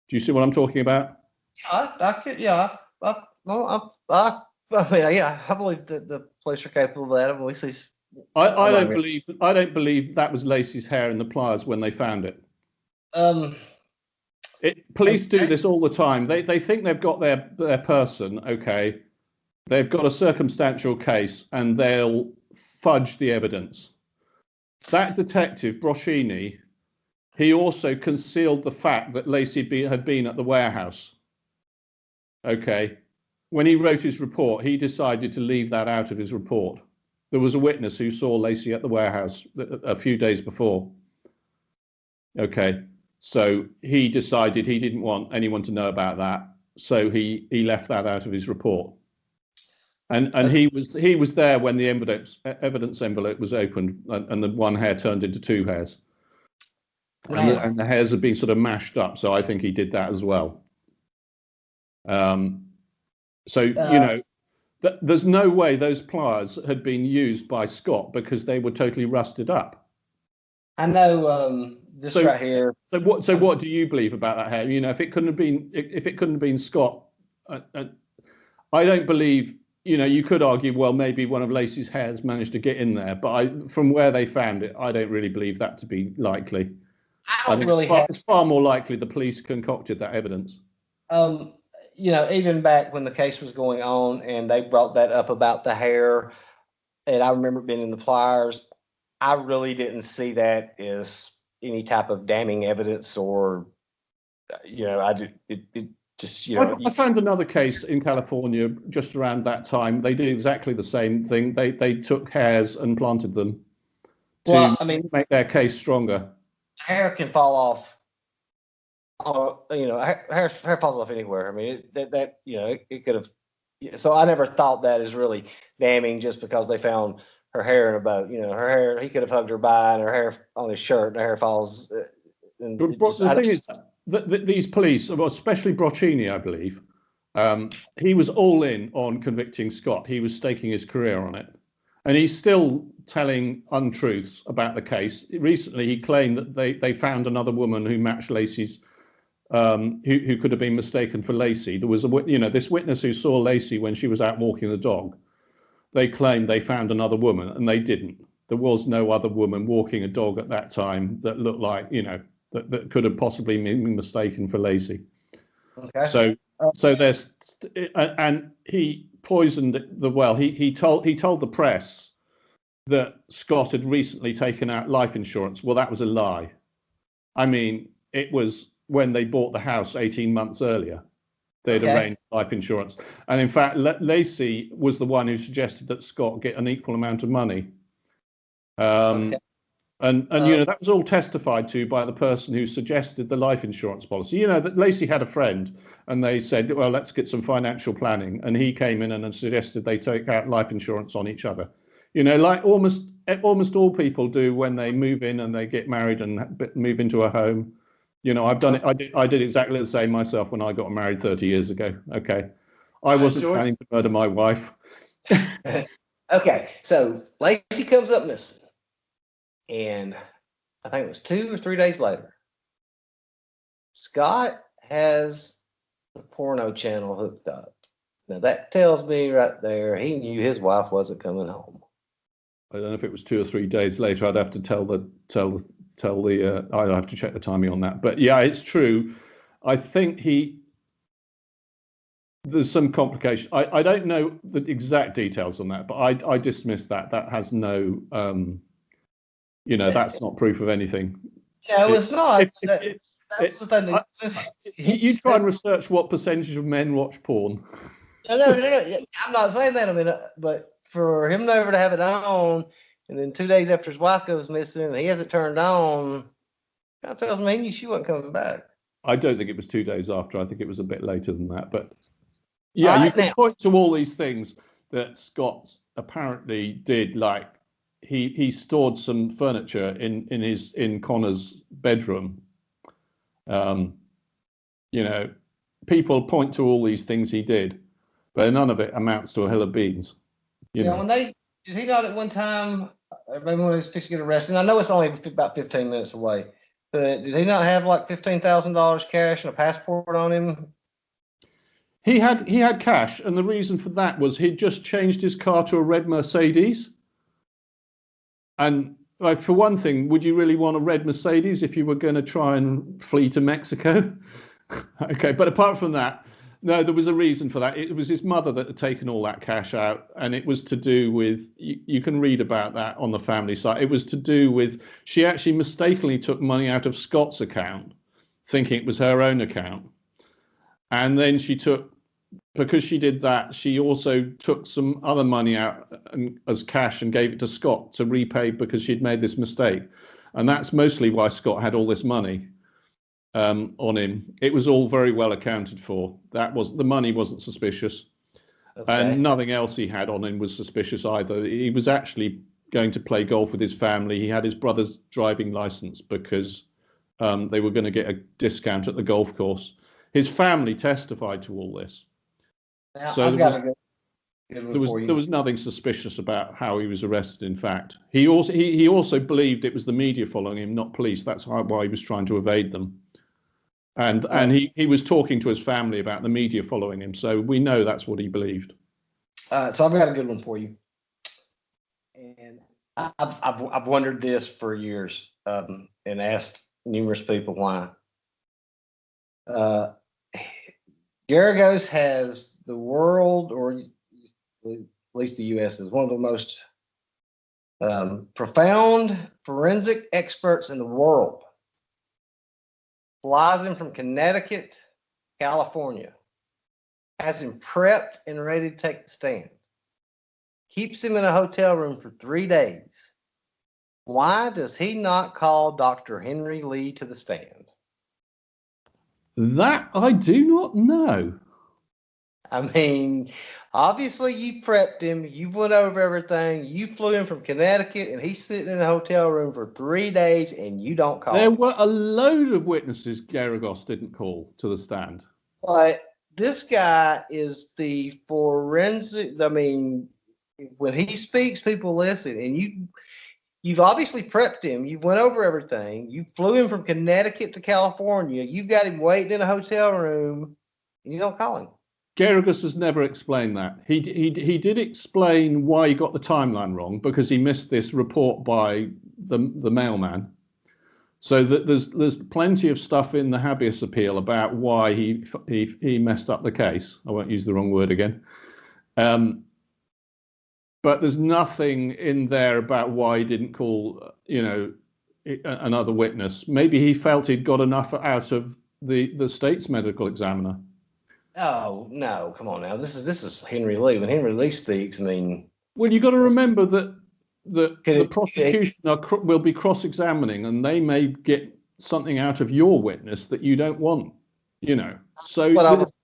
Do you see what I'm talking about? I believe that the police are capable of that. At least I don't believe that was Lacey's hair in the pliers when they found it. Police do this all the time. They think they've got their person. Okay, they've got a circumstantial case, and they'll fudge the evidence. That detective, Broschini, he also concealed the fact that Lacey had been at the warehouse. Okay. When he wrote his report, he decided to leave that out of his report. There was a witness who saw Laci at the warehouse a few days before. Okay, so he decided he didn't want anyone to know about that, so he left that out of his report. And he was there when the evidence envelope was opened, and the one hair turned into two hairs, and the hairs had been sort of mashed up. So I think he did that as well. There's no way those pliers had been used by Scott because they were totally rusted up. I know this right here. So what do you believe about that hair? If it couldn't have been Scott, I don't believe. You could argue, well, maybe one of Laci's hairs managed to get in there, but from where they found it, I don't really believe that to be likely. It's far more likely the police concocted that evidence. Even back when the case was going on and they brought that up about the hair, and I remember being in the pliers, I really didn't see that as any type of damning evidence or, I found another case in California just around that time. They did exactly the same thing. They took hairs and planted them to make their case stronger. Hair can fall off. Hair falls off anywhere. I mean, it could have. So I never thought that is really damning just because they found her hair in a boat. Her hair. He could have hugged her by, and her hair on his shirt, and her hair falls. The thing is, these police, especially Broccini, I believe, he was all in on convicting Scott. He was staking his career on it, and he's still telling untruths about the case. Recently, he claimed that they found another woman who matched Laci's, who could have been mistaken for Laci. There was this witness who saw Laci when she was out walking the dog. They claimed they found another woman, and they didn't. There was no other woman walking a dog at that time that looked like that could have possibly been mistaken for Laci. Okay. So there's, and he poisoned the well. He told the press that Scott had recently taken out life insurance. Well, that was a lie. I mean, it was when they bought the house 18 months earlier. They'd arranged life insurance, and in fact, Laci was the one who suggested that Scott get an equal amount of money. And that was all testified to by the person who suggested the life insurance policy. That Laci had a friend, and they said, well, let's get some financial planning. And he came in and suggested they take out life insurance on each other. Like almost all people do when they move in and they get married and move into a home. I've done it. I did exactly the same myself when I got married 30 years ago. Okay. I wasn't planning to murder my wife. Okay. So Laci comes up missing. And I think it was 2 or 3 days later, Scott has the porno channel hooked up. Now that tells me right there he knew his wife wasn't coming home. I don't know if it was 2 or 3 days later. I'd have to I'd have to check the timing on that. But yeah, it's true. I think there's some complication. I don't know the exact details on that, but I dismiss that. That has no. That's not proof of anything. Yeah, it's not. That's the thing. You try and research what percentage of men watch porn. No. I'm not saying that. I mean, but for him never to have it on, and then 2 days after his wife goes missing, and he hasn't turned on, that tells me she wasn't coming back. I don't think it was 2 days after. I think it was a bit later than that. But yeah, you can point to all these things that Scott apparently did, like. He stored some furniture in Connor's bedroom. People point to all these things he did, but none of it amounts to a hill of beans. When did he not at one time? Maybe when he was fixing to get arrested. I know it's only about 15 minutes away, but did he not have like $15,000 cash and a passport on him? He had cash, and the reason for that was he'd just changed his car to a red Mercedes. And like, for one thing, would you really want a red Mercedes if you were going to try and flee to Mexico? Okay, but apart from that, no, there was a reason for that. It was his mother that had taken all that cash out, and it was to do with, you can read about that on the family site. It was to do with, she actually mistakenly took money out of Scott's account, thinking it was her own account. And then she took because she did that, she also took some other money out as cash and gave it to Scott to repay because she'd made this mistake. And that's mostly why Scott had all this money on him. It was all very well accounted for. The money wasn't suspicious. Okay. And nothing else he had on him was suspicious either. He was actually going to play golf with his family. He had his brother's driving license because they were going to get a discount at the golf course. His family testified to all this. Now, So I've got a good one for you. There was nothing suspicious about how he was arrested. In fact, he also believed it was the media following him, not police. That's why he was trying to evade them. And he was talking to his family about the media following him. So we know that's what he believed. So I've got a good one for you. And I've wondered this for years and asked numerous people why. Garagos has the world, or at least the U.S., is one of the most profound forensic experts in the world. Flies him from Connecticut, California. Has him prepped and ready to take the stand. Keeps him in a hotel room for 3 days. Why does he not call Dr. Henry Lee to the stand? That I do not know. I mean, obviously you prepped him. You went over everything. You flew him from Connecticut, and he's sitting in a hotel room for 3 days, and you don't call There him. were a load of witnesses Garagos didn't call to the stand. But this guy is the forensic. I mean, when he speaks, people listen, and you've obviously prepped him. You went over everything. You flew him from Connecticut to California. You've got him waiting in a hotel room, and you don't call him. Garagos has never explained that. He did explain why he got the timeline wrong, because he missed this report by the mailman. So that there's plenty of stuff in the habeas appeal about why he messed up the case. I won't use the wrong word again. But there's nothing in there about why he didn't call, another witness. Maybe he felt he'd got enough out of the state's medical examiner. Oh no! Come on now. This is Henry Lee. When Henry Lee speaks, I mean. Well, you got to remember that the prosecution will be cross-examining, and they may get something out of your witness that you don't want. So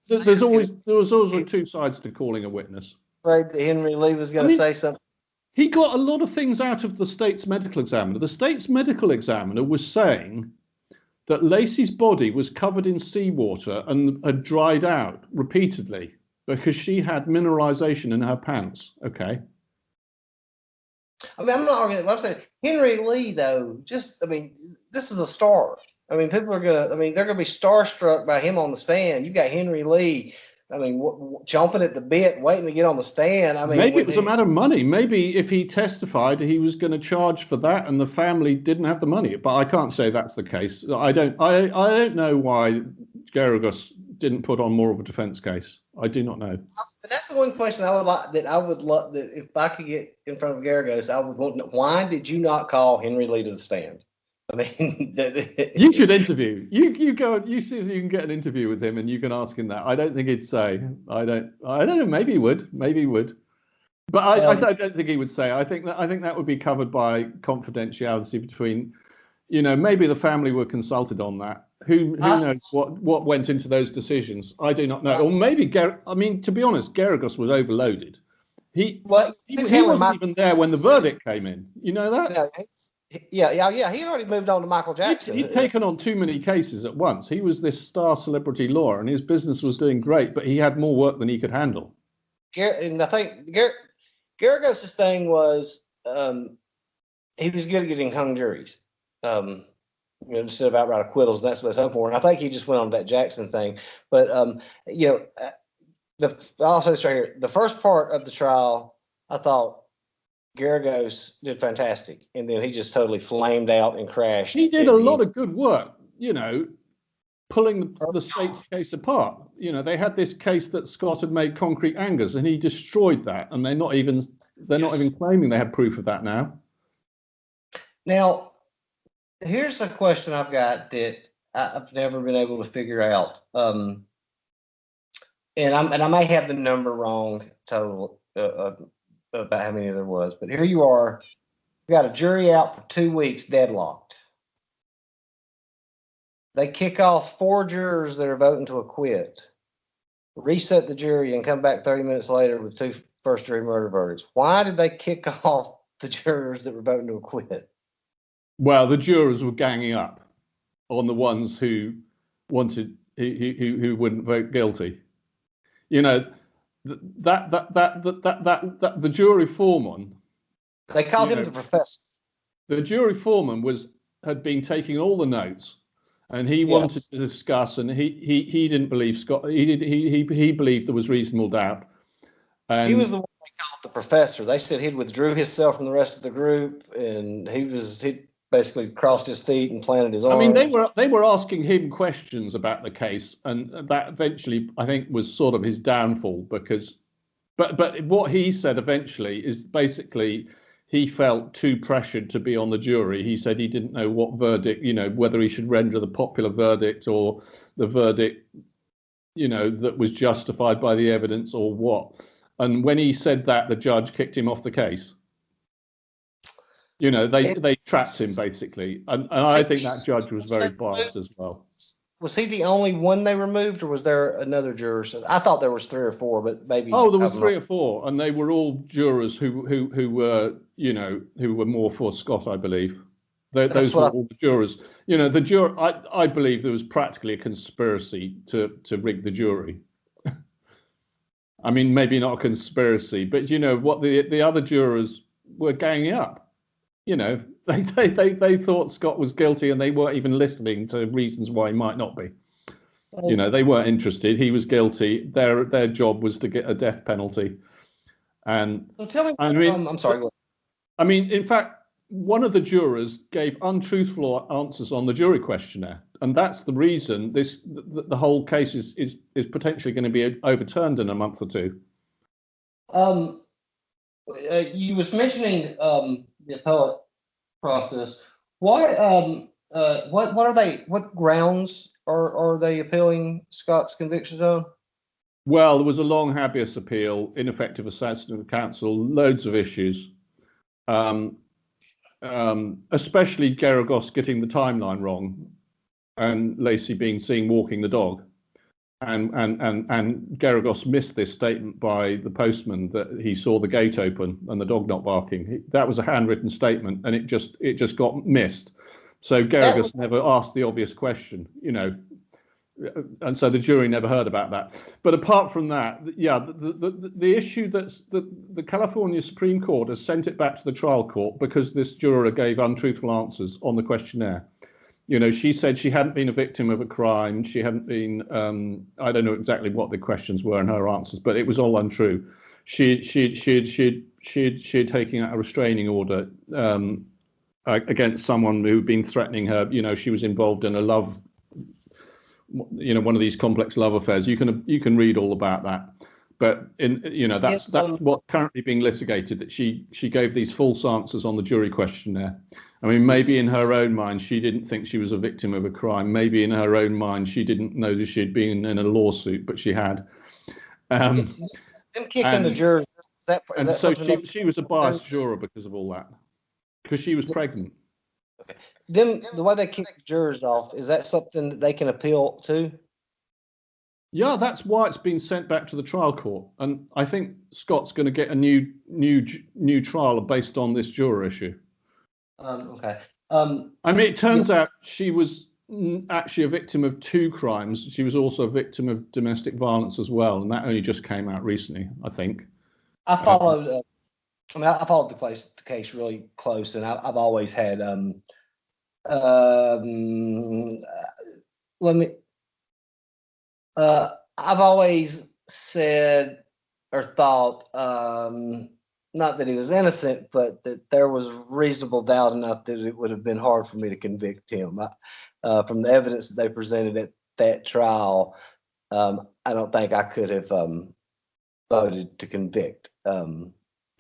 there's always two sides to calling a witness. Afraid that Henry Lee was going to say something. He got a lot of things out of the state's medical examiner. The state's medical examiner was saying that Laci's body was covered in seawater and had dried out repeatedly because she had mineralization in her pants. Okay. I mean, I'm not arguing that. I'm saying Henry Lee, though, this is a star. I mean, they're going to be starstruck by him on the stand. You've got Henry Lee. I mean, chomping at the bit, waiting to get on the stand. I mean, maybe it was a matter of money. Maybe if he testified, he was going to charge for that, and the family didn't have the money. But I can't say that's the case. I don't know why Garagos didn't put on more of a defense case. I do not know. And that's the one question I would love that if I could get in front of Garagos, I would want to know, why did you not call Henry Lee to the stand? I mean, you should interview. You go. You see if you can get an interview with him, and you can ask him that. I don't think he'd say. I don't know. Maybe he would. But I don't think he would say. I think that would be covered by confidentiality between. Maybe the family were consulted on that. Who knows what went into those decisions? I do not know. Or maybe to be honest, Garagos was overloaded. He wasn't even there when the verdict came in. You know that? Yeah. He had already moved on to Michael Jackson. He'd taken on too many cases at once. He was this star celebrity lawyer, and his business was doing great, but he had more work than he could handle. And I think Garagos' thing was he was good at getting hung juries. Instead of outright acquittals, and that's what it's hoping for. And I think he just went on that Jackson thing. But I'll say this right here: the first part of the trial, I thought Garagos did fantastic, and then he just totally flamed out and crashed. He did a lot of good work, pulling the state's case apart. They had this case that Scott had made concrete angers, and he destroyed that. And they're not even claiming they have proof of that now. Now, here's a question I've got that I've never been able to figure out. and I may have the number wrong total about how many there was, but here you are. You got a jury out for 2 weeks, deadlocked. They kick off 4 jurors that are voting to acquit, reset the jury, and come back 30 minutes later with 2 first-degree murder verdicts. Why did they kick off the jurors that were voting to acquit? Well, the jurors were ganging up on the ones who wanted who wouldn't vote guilty. You know, that the jury foreman. They called him the professor. The jury foreman had been taking all the notes, and he wanted to discuss, and he didn't believe Scott. He believed there was reasonable doubt. And he was the one they called the professor. They said he'd withdrew himself from the rest of the group, and he basically crossed his feet and planted his arms. I mean, they were asking him questions about the case, and that eventually, I think, was sort of his downfall, because, but what he said eventually is basically he felt too pressured to be on the jury. He said he didn't know what verdict, whether he should render the popular verdict or the verdict, that was justified by the evidence or what. And when he said that, the judge kicked him off the case. They trapped him basically, and I think that judge was very biased as well. Was he the only one they removed, or was there another juror? I thought there was 3 or 4, but maybe. Oh, there were 3 or 4, and they were all jurors who were who were more for Scott, I believe. Those were all the jurors. The juror. I believe there was practically a conspiracy to rig the jury. I mean, maybe not a conspiracy, but what the other jurors were ganging up. They thought Scott was guilty, and they weren't even listening to reasons why he might not be. They weren't interested. He was guilty. Their job was to get a death penalty. And so tell me, I'm sorry. I mean, in fact, one of the jurors gave untruthful answers on the jury questionnaire, and that's the reason the whole case is potentially going to be overturned in a month or 2. You was mentioning the appellate process. What are they? What grounds are they appealing Scott's convictions on? Well, there was a long habeas appeal, ineffective assessment of counsel, loads of issues, especially Geragos getting the timeline wrong, and Laci being seen walking the dog. And Geragos missed this statement by the postman that he saw the gate open and the dog not barking. That was a handwritten statement, and it just got missed. So Geragos never asked the obvious question, and so the jury never heard about that. But apart from that, the issue that's the California Supreme Court has sent it back to the trial court because this juror gave untruthful answers on the questionnaire. She said she hadn't been a victim of a crime. She hadn't been, I don't know exactly what the questions were and her answers, but it was all untrue. She'd taken out a restraining order against someone who'd been threatening her. She was involved in a love, one of these complex love affairs. You can read all about that. But that's what's currently being litigated, that she gave these false answers on the jury questionnaire. I mean, maybe in her own mind, she didn't think she was a victim of a crime. Maybe in her own mind, she didn't know that she'd been in a lawsuit, but she had. Them kicking the jurors. So she was a biased juror because of all that, because she was pregnant. Okay. Then the way they kick the jurors off, is that something that they can appeal to? Yeah, that's why it's been sent back to the trial court, and I think Scott's going to get a new trial based on this juror issue. Okay. I mean, it turns out she was actually a victim of 2 crimes. She was also a victim of domestic violence as well, and that only just came out recently, I think. I followed. I followed the case really close, and I've always had. I've always said or thought, not that he was innocent, but that there was reasonable doubt enough that it would have been hard for me to convict him. From the evidence that they presented at that trial, I don't think I could have voted to convict.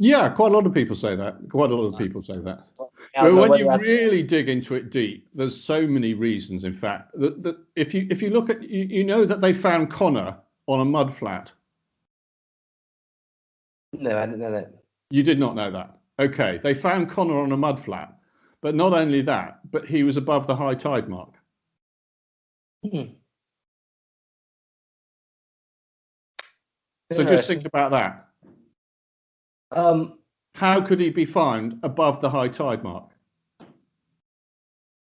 Yeah, quite a lot of people say that. Quite a lot of people say that. But when you really dig into it deep, there's so many reasons. In fact, that if you look at, that they found Connor on a mud flat. No, I didn't know that. You did not know that. Okay, they found Connor on a mud flat, but not only that, but he was above the high tide mark. So just think about that. How could he be found above the high tide mark?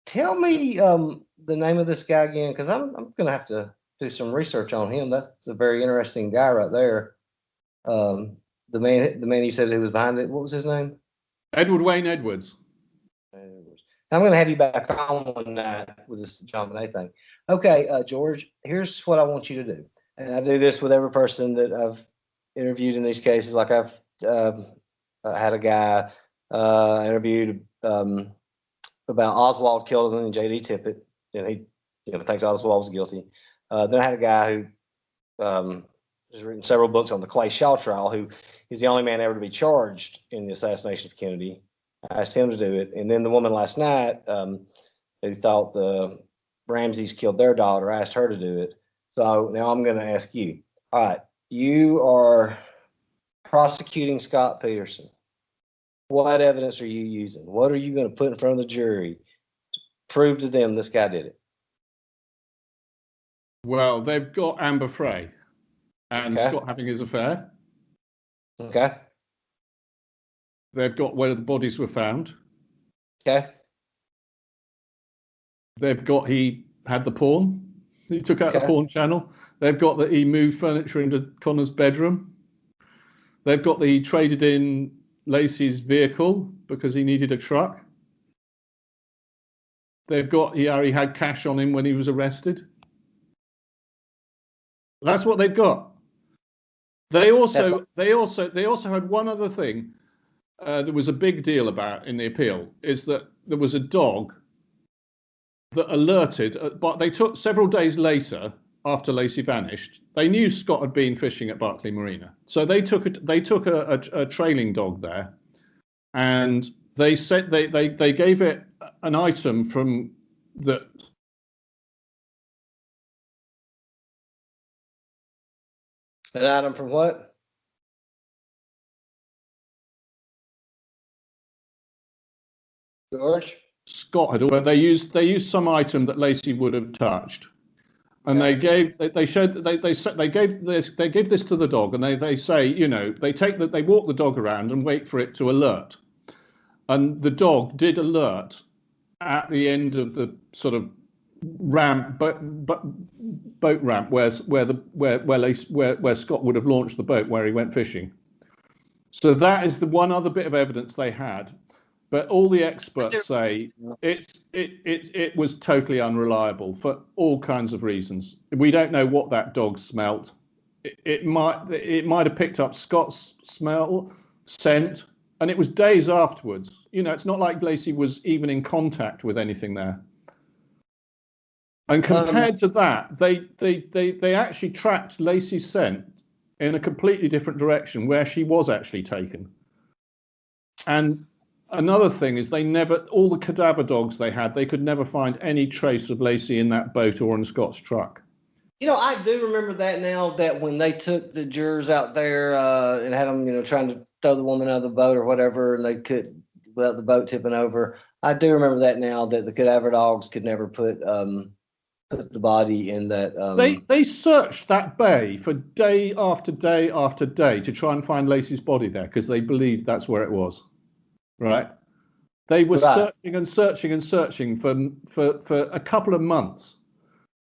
Tell me the name of this guy again, because I'm going to have to do some research on him. That's a very interesting guy right there. The man you said who was behind it. What was his name? Edward Wayne Edwards. I'm going to have you back on that with this John Bonet thing. Okay, George, here's what I want you to do. And I do this with every person that I've interviewed in these cases. Like I've had a guy interviewed about Oswald Kilden and J.D. Tippett, and he thinks Oswald was guilty. Then I had a guy who has written several books on the Clay Shaw trial, who is the only man ever to be charged in the assassination of Kennedy. I asked him to do it. And then the woman last night who thought the Ramseys killed their daughter, I asked her to do it. So now I'm going to ask you. All right, you are prosecuting Scott Peterson. What evidence are you using? What are you going to put in front of the jury to prove to them this guy did it? Well, they've got Amber Frey and Scott having his affair. Okay. They've got where the bodies were found. Okay. They've got he had the porn. He took out the porn channel. They've got that he moved furniture into Connor's bedroom. They've got that he traded in Laci's vehicle because he needed a truck. They've got he had cash on him when he was arrested. That's what they've got. They also had one other thing that was a big deal about in the appeal, is that there was a dog that alerted, but they took several days later after Laci vanished. They knew Scott had been fishing at Berkeley Marina, so they took a trailing dog there, and they said they gave it an item from the. An item from what? George? Scott had, well, they used some item that Laci would have touched, and they gave this to the dog, and they say, they walk the dog around and wait for it to alert, and the dog did alert at the end of the sort of ramp, boat ramp where Scott would have launched the boat where he went fishing. So that is the one other bit of evidence they had. But all the experts say it was totally unreliable for all kinds of reasons. We don't know what that dog smelt. It might have picked up Scott's scent, and it was days afterwards. It's not like Laci was even in contact with anything there. And compared to that, they actually tracked Laci's scent in a completely different direction where she was actually taken. And another thing is all the cadaver dogs they had, they could never find any trace of Laci in that boat or in Scott's truck. I do remember that now, that when they took the jurors out there and had them, trying to throw the woman out of the boat or whatever, and they could, without the boat tipping over. I do remember that now, that the cadaver dogs could never put the body in that. They searched that bay for day after day after day to try and find Laci's body there because they believed that's where it was. Right? They were searching and searching and searching for a couple of months,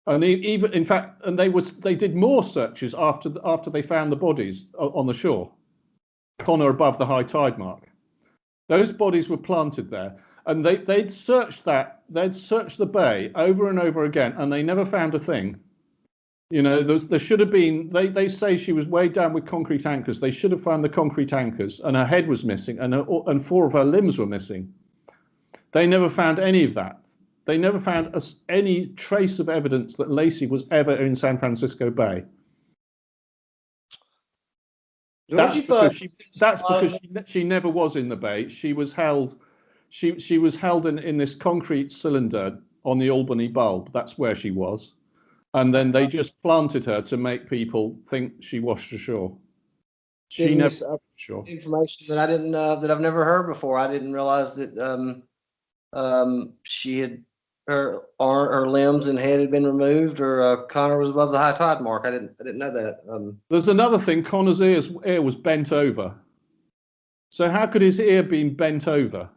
and even in fact, and they did more searches after they found the bodies on the shore, Connor above the high tide mark. Those bodies were planted there, and they'd searched the bay over and over again, and they never found a thing. There should have been. They say she was weighed down with concrete anchors. They should have found the concrete anchors, and her head was missing, and 4 of her limbs were missing. They never found any of that. They never found any trace of evidence that Laci was ever in San Francisco Bay. That's because she never was in the bay. She was held. She was held in this concrete cylinder on the Albany bulb. That's where she was. and then they just planted her to make people think she washed ashore. She never washed ashore. Information that I didn't that I've never heard before. I didn't realize that she had her limbs and head had been removed, or Connor was above the high tide mark. I didn't know that. There's another thing. Connor's ear was bent over. So how could his ear been bent over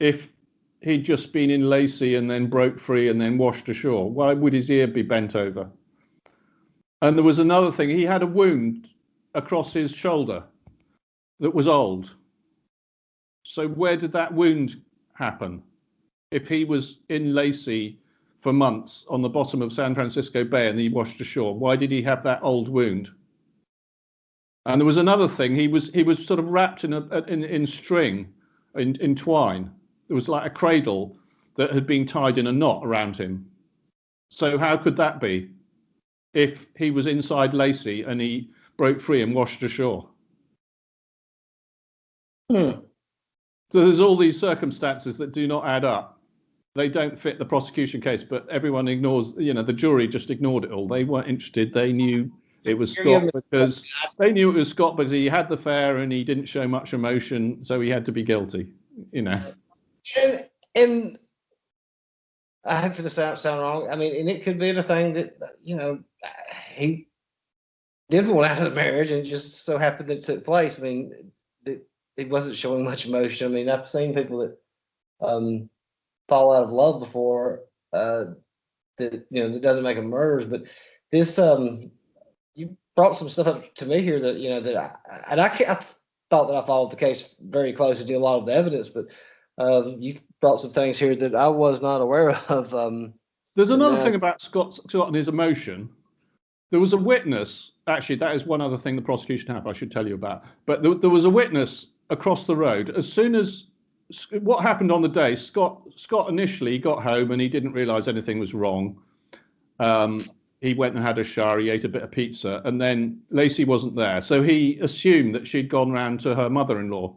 if he'd just been in Lacey and then broke free and then washed ashore? Why would his ear be bent over? And there was another thing. He had a wound across his shoulder that was old. So where did that wound happen? If he was in Lacey for months on the bottom of San Francisco Bay and he washed ashore, why did he have that old wound? And there was another thing. He was sort of wrapped in string, in twine. There was like a cradle that had been tied in a knot around him. So how could that be if he was inside Lacey and he broke free and washed ashore? So there's all these circumstances that do not add up. They don't fit the prosecution case, but everyone ignores, the jury just ignored it all. They weren't interested. They knew it was Scott because he had the fare and he didn't show much emotion, so he had to be guilty, And I hope for the sound wrong. I mean, and it could be the thing that, he did want out of the marriage and just so happened that it took place. I mean, he wasn't showing much emotion. I mean, I've seen people that fall out of love before that doesn't make them murderers. But this, you brought some stuff up to me here that, I thought that I followed the case very close and did a lot of the evidence, but you've brought some things here that I was not aware of. There's another thing about Scott and his emotion. There was a witness. Actually, that is one other thing the prosecution have I should tell you about. But there was a witness across the road. As soon as what happened on the day, Scott initially got home and he didn't realize anything was wrong. He went and had a shower, he ate a bit of pizza, and then Lacey wasn't there. So he assumed that she'd gone round to her mother-in-law,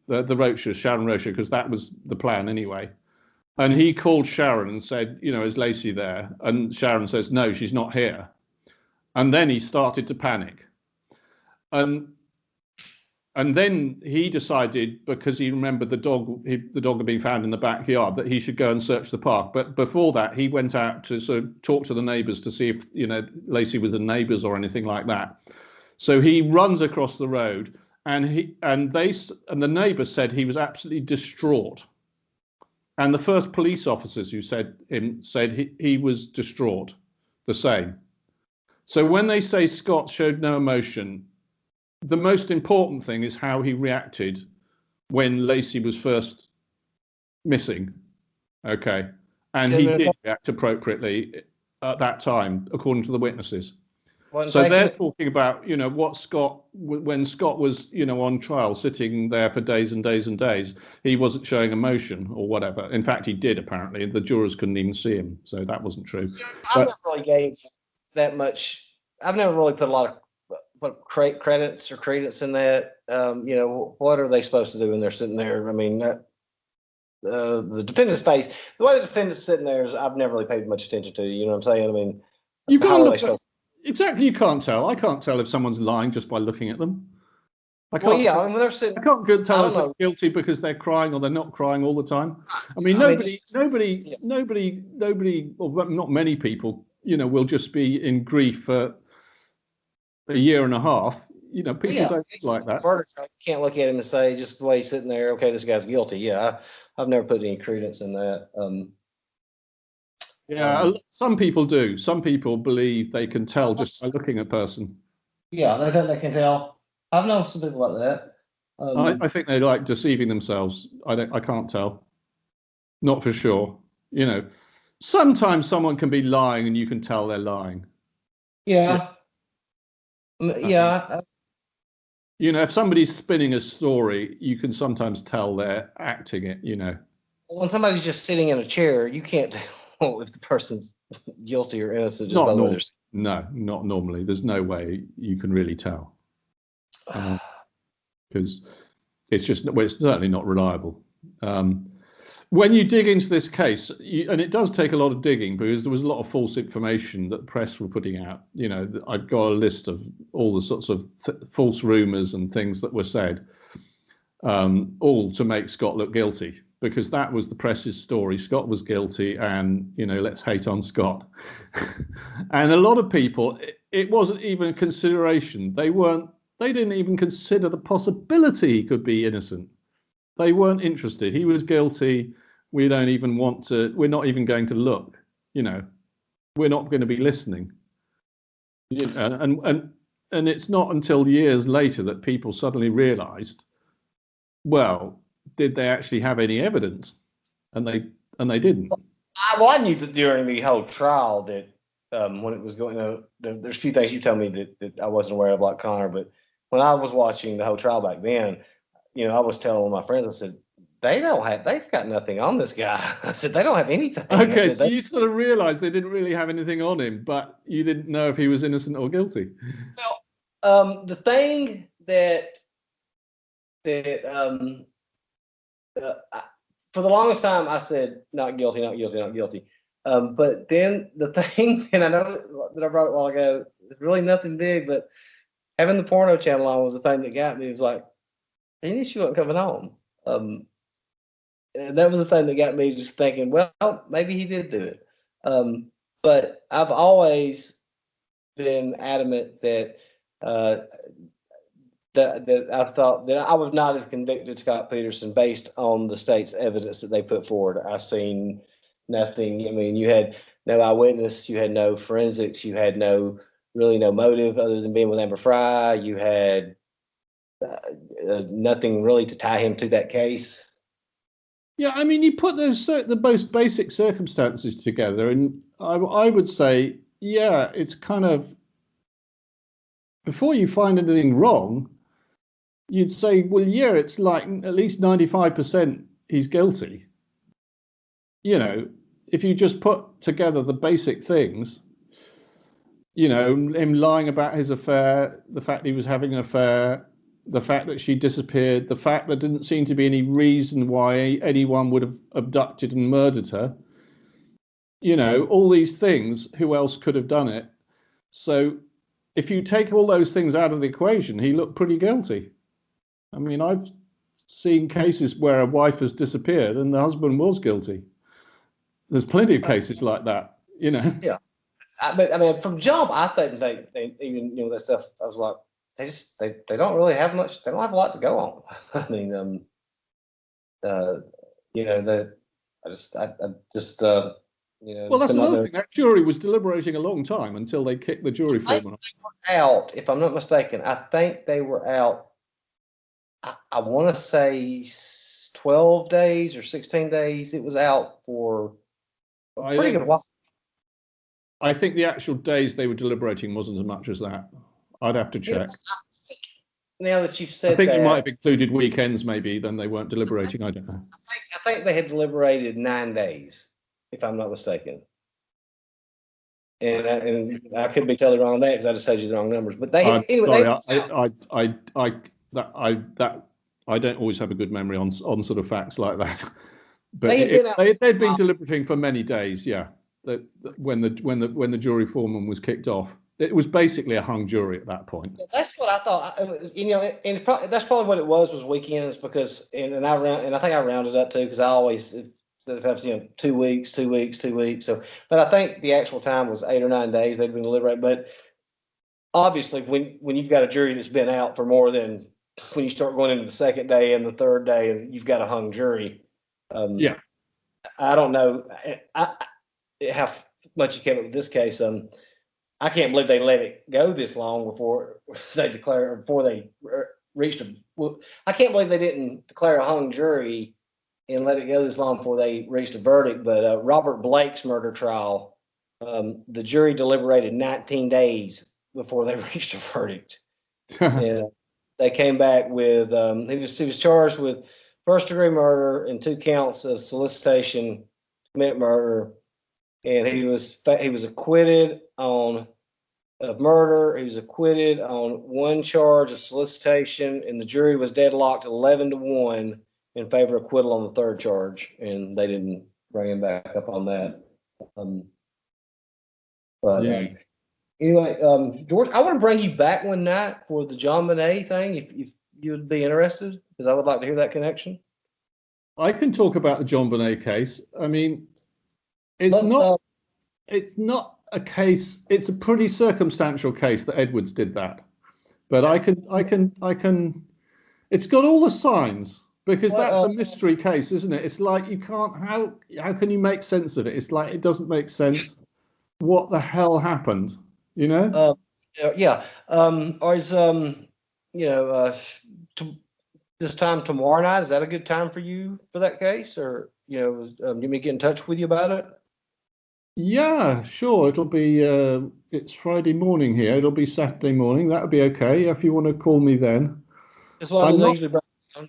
the Rochers, Sharon Rocher, because that was the plan anyway. And he called Sharon and said, is Lacey there? And Sharon says, no, she's not here. And then he started to panic. And then he decided, because he remembered the dog had been found in the backyard, that he should go and search the park. But before that, he went out to sort of talk to the neighbours to see if, Lacey was the neighbours or anything like that. So he runs across the road, and the neighbour said he was absolutely distraught. And the first police officers who said he was distraught, the same. So when they say Scott showed no emotion, the most important thing is how he reacted when Lacey was first missing. Okay. And he did react appropriately at that time, according to the witnesses. So they're talking about, what when Scott was, on trial, sitting there for days and days and days, he wasn't showing emotion or whatever. In fact, he did, apparently. The jurors couldn't even see him. So that wasn't true. I never really gave that much. I've never really put a lot of credits or credence in that. What are they supposed to do when they're sitting there? I mean, the defendant's face, the way the defendant's sitting there is, I've never really paid much attention to. You know what I'm saying? I mean, you've got to look exactly. You can't tell. I can't tell if someone's lying just by looking at them. I can't. Well, yeah, when they're sitting, I can't tell if they're guilty because they're crying or they're not crying all the time. I mean, nobody, or not many people, will just be in grief for a year and a half. People don't like that. Murder trial, you can't look at him and say, just the way he's sitting there, okay, this guy's guilty. Yeah, I've never put any credence in that. Some people do. Some people believe they can tell just by looking at a person. Yeah, they think they can tell. I've known some people like that. I think they like deceiving themselves. I can't tell. Not for sure. Sometimes someone can be lying and you can tell they're lying. Yeah. Yeah. If somebody's spinning a story, you can sometimes tell they're acting it, When somebody's just sitting in a chair, you can't tell if the person's guilty or innocent. Just by the way no, not normally. There's no way you can really tell. Because it's just, it's certainly not reliable. when you dig into this case, and it does take a lot of digging because there was a lot of false information that the press were putting out. I've got a list of all the sorts of false rumours and things that were said, all to make Scott look guilty, because that was the press's story. Scott was guilty, and let's hate on Scott. And a lot of people, it wasn't even a consideration. They didn't even consider the possibility he could be innocent. They weren't interested. He was guilty. We're not even going to look. We're not going to be listening. And it's not until years later that people suddenly realised, well, did they actually have any evidence? And they didn't. I knew that during the whole trial that when it was going on, there's a few things you told me that I wasn't aware of, like Connor, but when I was watching the whole trial back then, I was telling my friends, I said, they've got nothing on this guy. I said, they don't have anything. Okay, so you sort of realized they didn't really have anything on him, but you didn't know if he was innocent or guilty. Well, the thing that for the longest time I said, not guilty, not guilty, not guilty. But then the thing, and I know that I brought it a while ago, it's really nothing big, but having the porno channel on was the thing that got me. It was like, he knew she wasn't coming home. And that was the thing that got me just thinking, well, maybe he did do it. But I've always been adamant that that I thought that I would not have convicted Scott Peterson based on the state's evidence that they put forward. I seen nothing. I mean, you had no eyewitness, you had no forensics, you had really no motive other than being with Amber Fry. You had nothing really to tie him to that case. Yeah, I mean, you put the most basic circumstances together, and I would say, yeah, it's kind of, before you find anything wrong, you'd say, well, yeah, it's like at least 95% he's guilty. If you just put together the basic things, him lying about his affair, the fact he was having an affair, the fact that she disappeared, the fact there didn't seem to be any reason why anyone would have abducted and murdered her. All these things, who else could have done it? So if you take all those things out of the equation, he looked pretty guilty. I mean, I've seen cases where a wife has disappeared and the husband was guilty. There's plenty of cases like that, Yeah. I mean, from jump, I think they even, that stuff, I was like, they don't really have much. They don't have a lot to go on. I mean, I just, well, that's another thing. That jury was deliberating a long time until they kicked the jury foreman off. They were out, if I'm not mistaken. I think they were out. I want to say 12 days or 16 days. It was out for a pretty good while. I think the actual days they were deliberating wasn't as much as that. I'd have to check. Now that you've said I think that, you might have included weekends, maybe, then they weren't deliberating. I don't know. I think they had deliberated 9 days, if I'm not mistaken. And I could be totally wrong on that because I just told you the wrong numbers. But they anyway. I don't always have a good memory on sort of facts like that. But they'd been deliberating for many days. Yeah, when the jury foreman was kicked off. It was basically a hung jury at that point. That's what I thought. And that's probably what it was weekends, because I think I rounded up too, because I always have 2 weeks. So, but I think the actual time was 8 or 9 days they'd been deliberating. But obviously, when you've got a jury that's been out for more than, when you start going into the second day and the third day, and you've got a hung jury. Yeah, I don't know how much you came up with this case. I can't believe they let it go this long before they reached I can't believe they didn't declare a hung jury and let it go this long before they reached a verdict. But Robert Blake's murder trial, the jury deliberated 19 days before they reached a verdict. And they came back with, he was charged with first-degree murder and 2 counts of solicitation to commit murder. And he was acquitted of murder. He was acquitted on 1 charge of solicitation, and the jury was deadlocked 11-1 in favor of acquittal on the third charge, and they didn't bring him back up on that. But Yeah. anyway, George, I want to bring you back one night for the John Bonet thing, if you would be interested, because I would like to hear that connection. I can talk about the John Bonet case. I mean, it's not a case. It's a pretty circumstantial case that Edwards did that, but I can. It's got all the signs, because that's a mystery case, isn't it? It's like you can't. How can you make sense of it? It's like it doesn't make sense. What the hell happened? You know? Yeah. Or is this time tomorrow night, is that a good time for you for that case, or you may get in touch with you about it? Yeah, sure. It'll be. It's Friday morning here. It'll be Saturday morning. That would be okay if you want to call me then. As long as I usually bring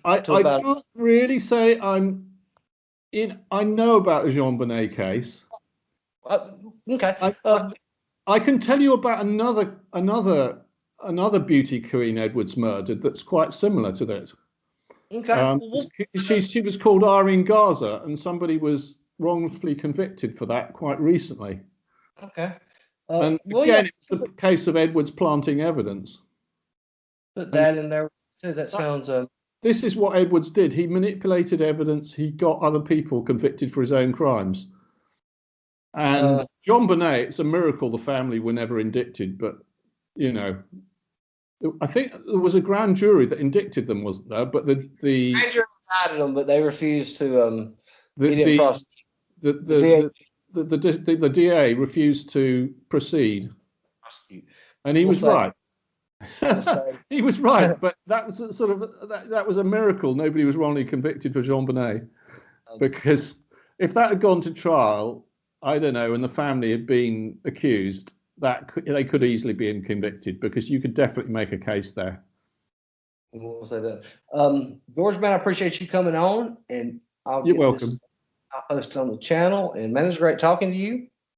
I can't really say I'm in. I know about the Jean Bonnet case. Okay. I can tell you about another beauty queen Edwards murdered that's quite similar to that. Okay. She was called Irene Garza, and somebody was wrongfully convicted for that quite recently. Okay. And again, it's a case of Edwards planting evidence. Put that in there too. That sounds. This is what Edwards did. He manipulated evidence. He got other people convicted for his own crimes. And John Bonet, it's a miracle the family were never indicted, but I think there was a grand jury that indicted them, wasn't there? But the grand jury indicted them, but they refused to. The DA refused to proceed, and he was right. He was right, but that was that was a miracle. Nobody was wrongly convicted for Jean Bonet, because if that had gone to trial, I don't know, and the family had been accused, they could easily be convicted, because you could definitely make a case there. We'll say that. George, man, I appreciate you coming on, and You're welcome. I'll post it on the channel. And man, it's great talking to you.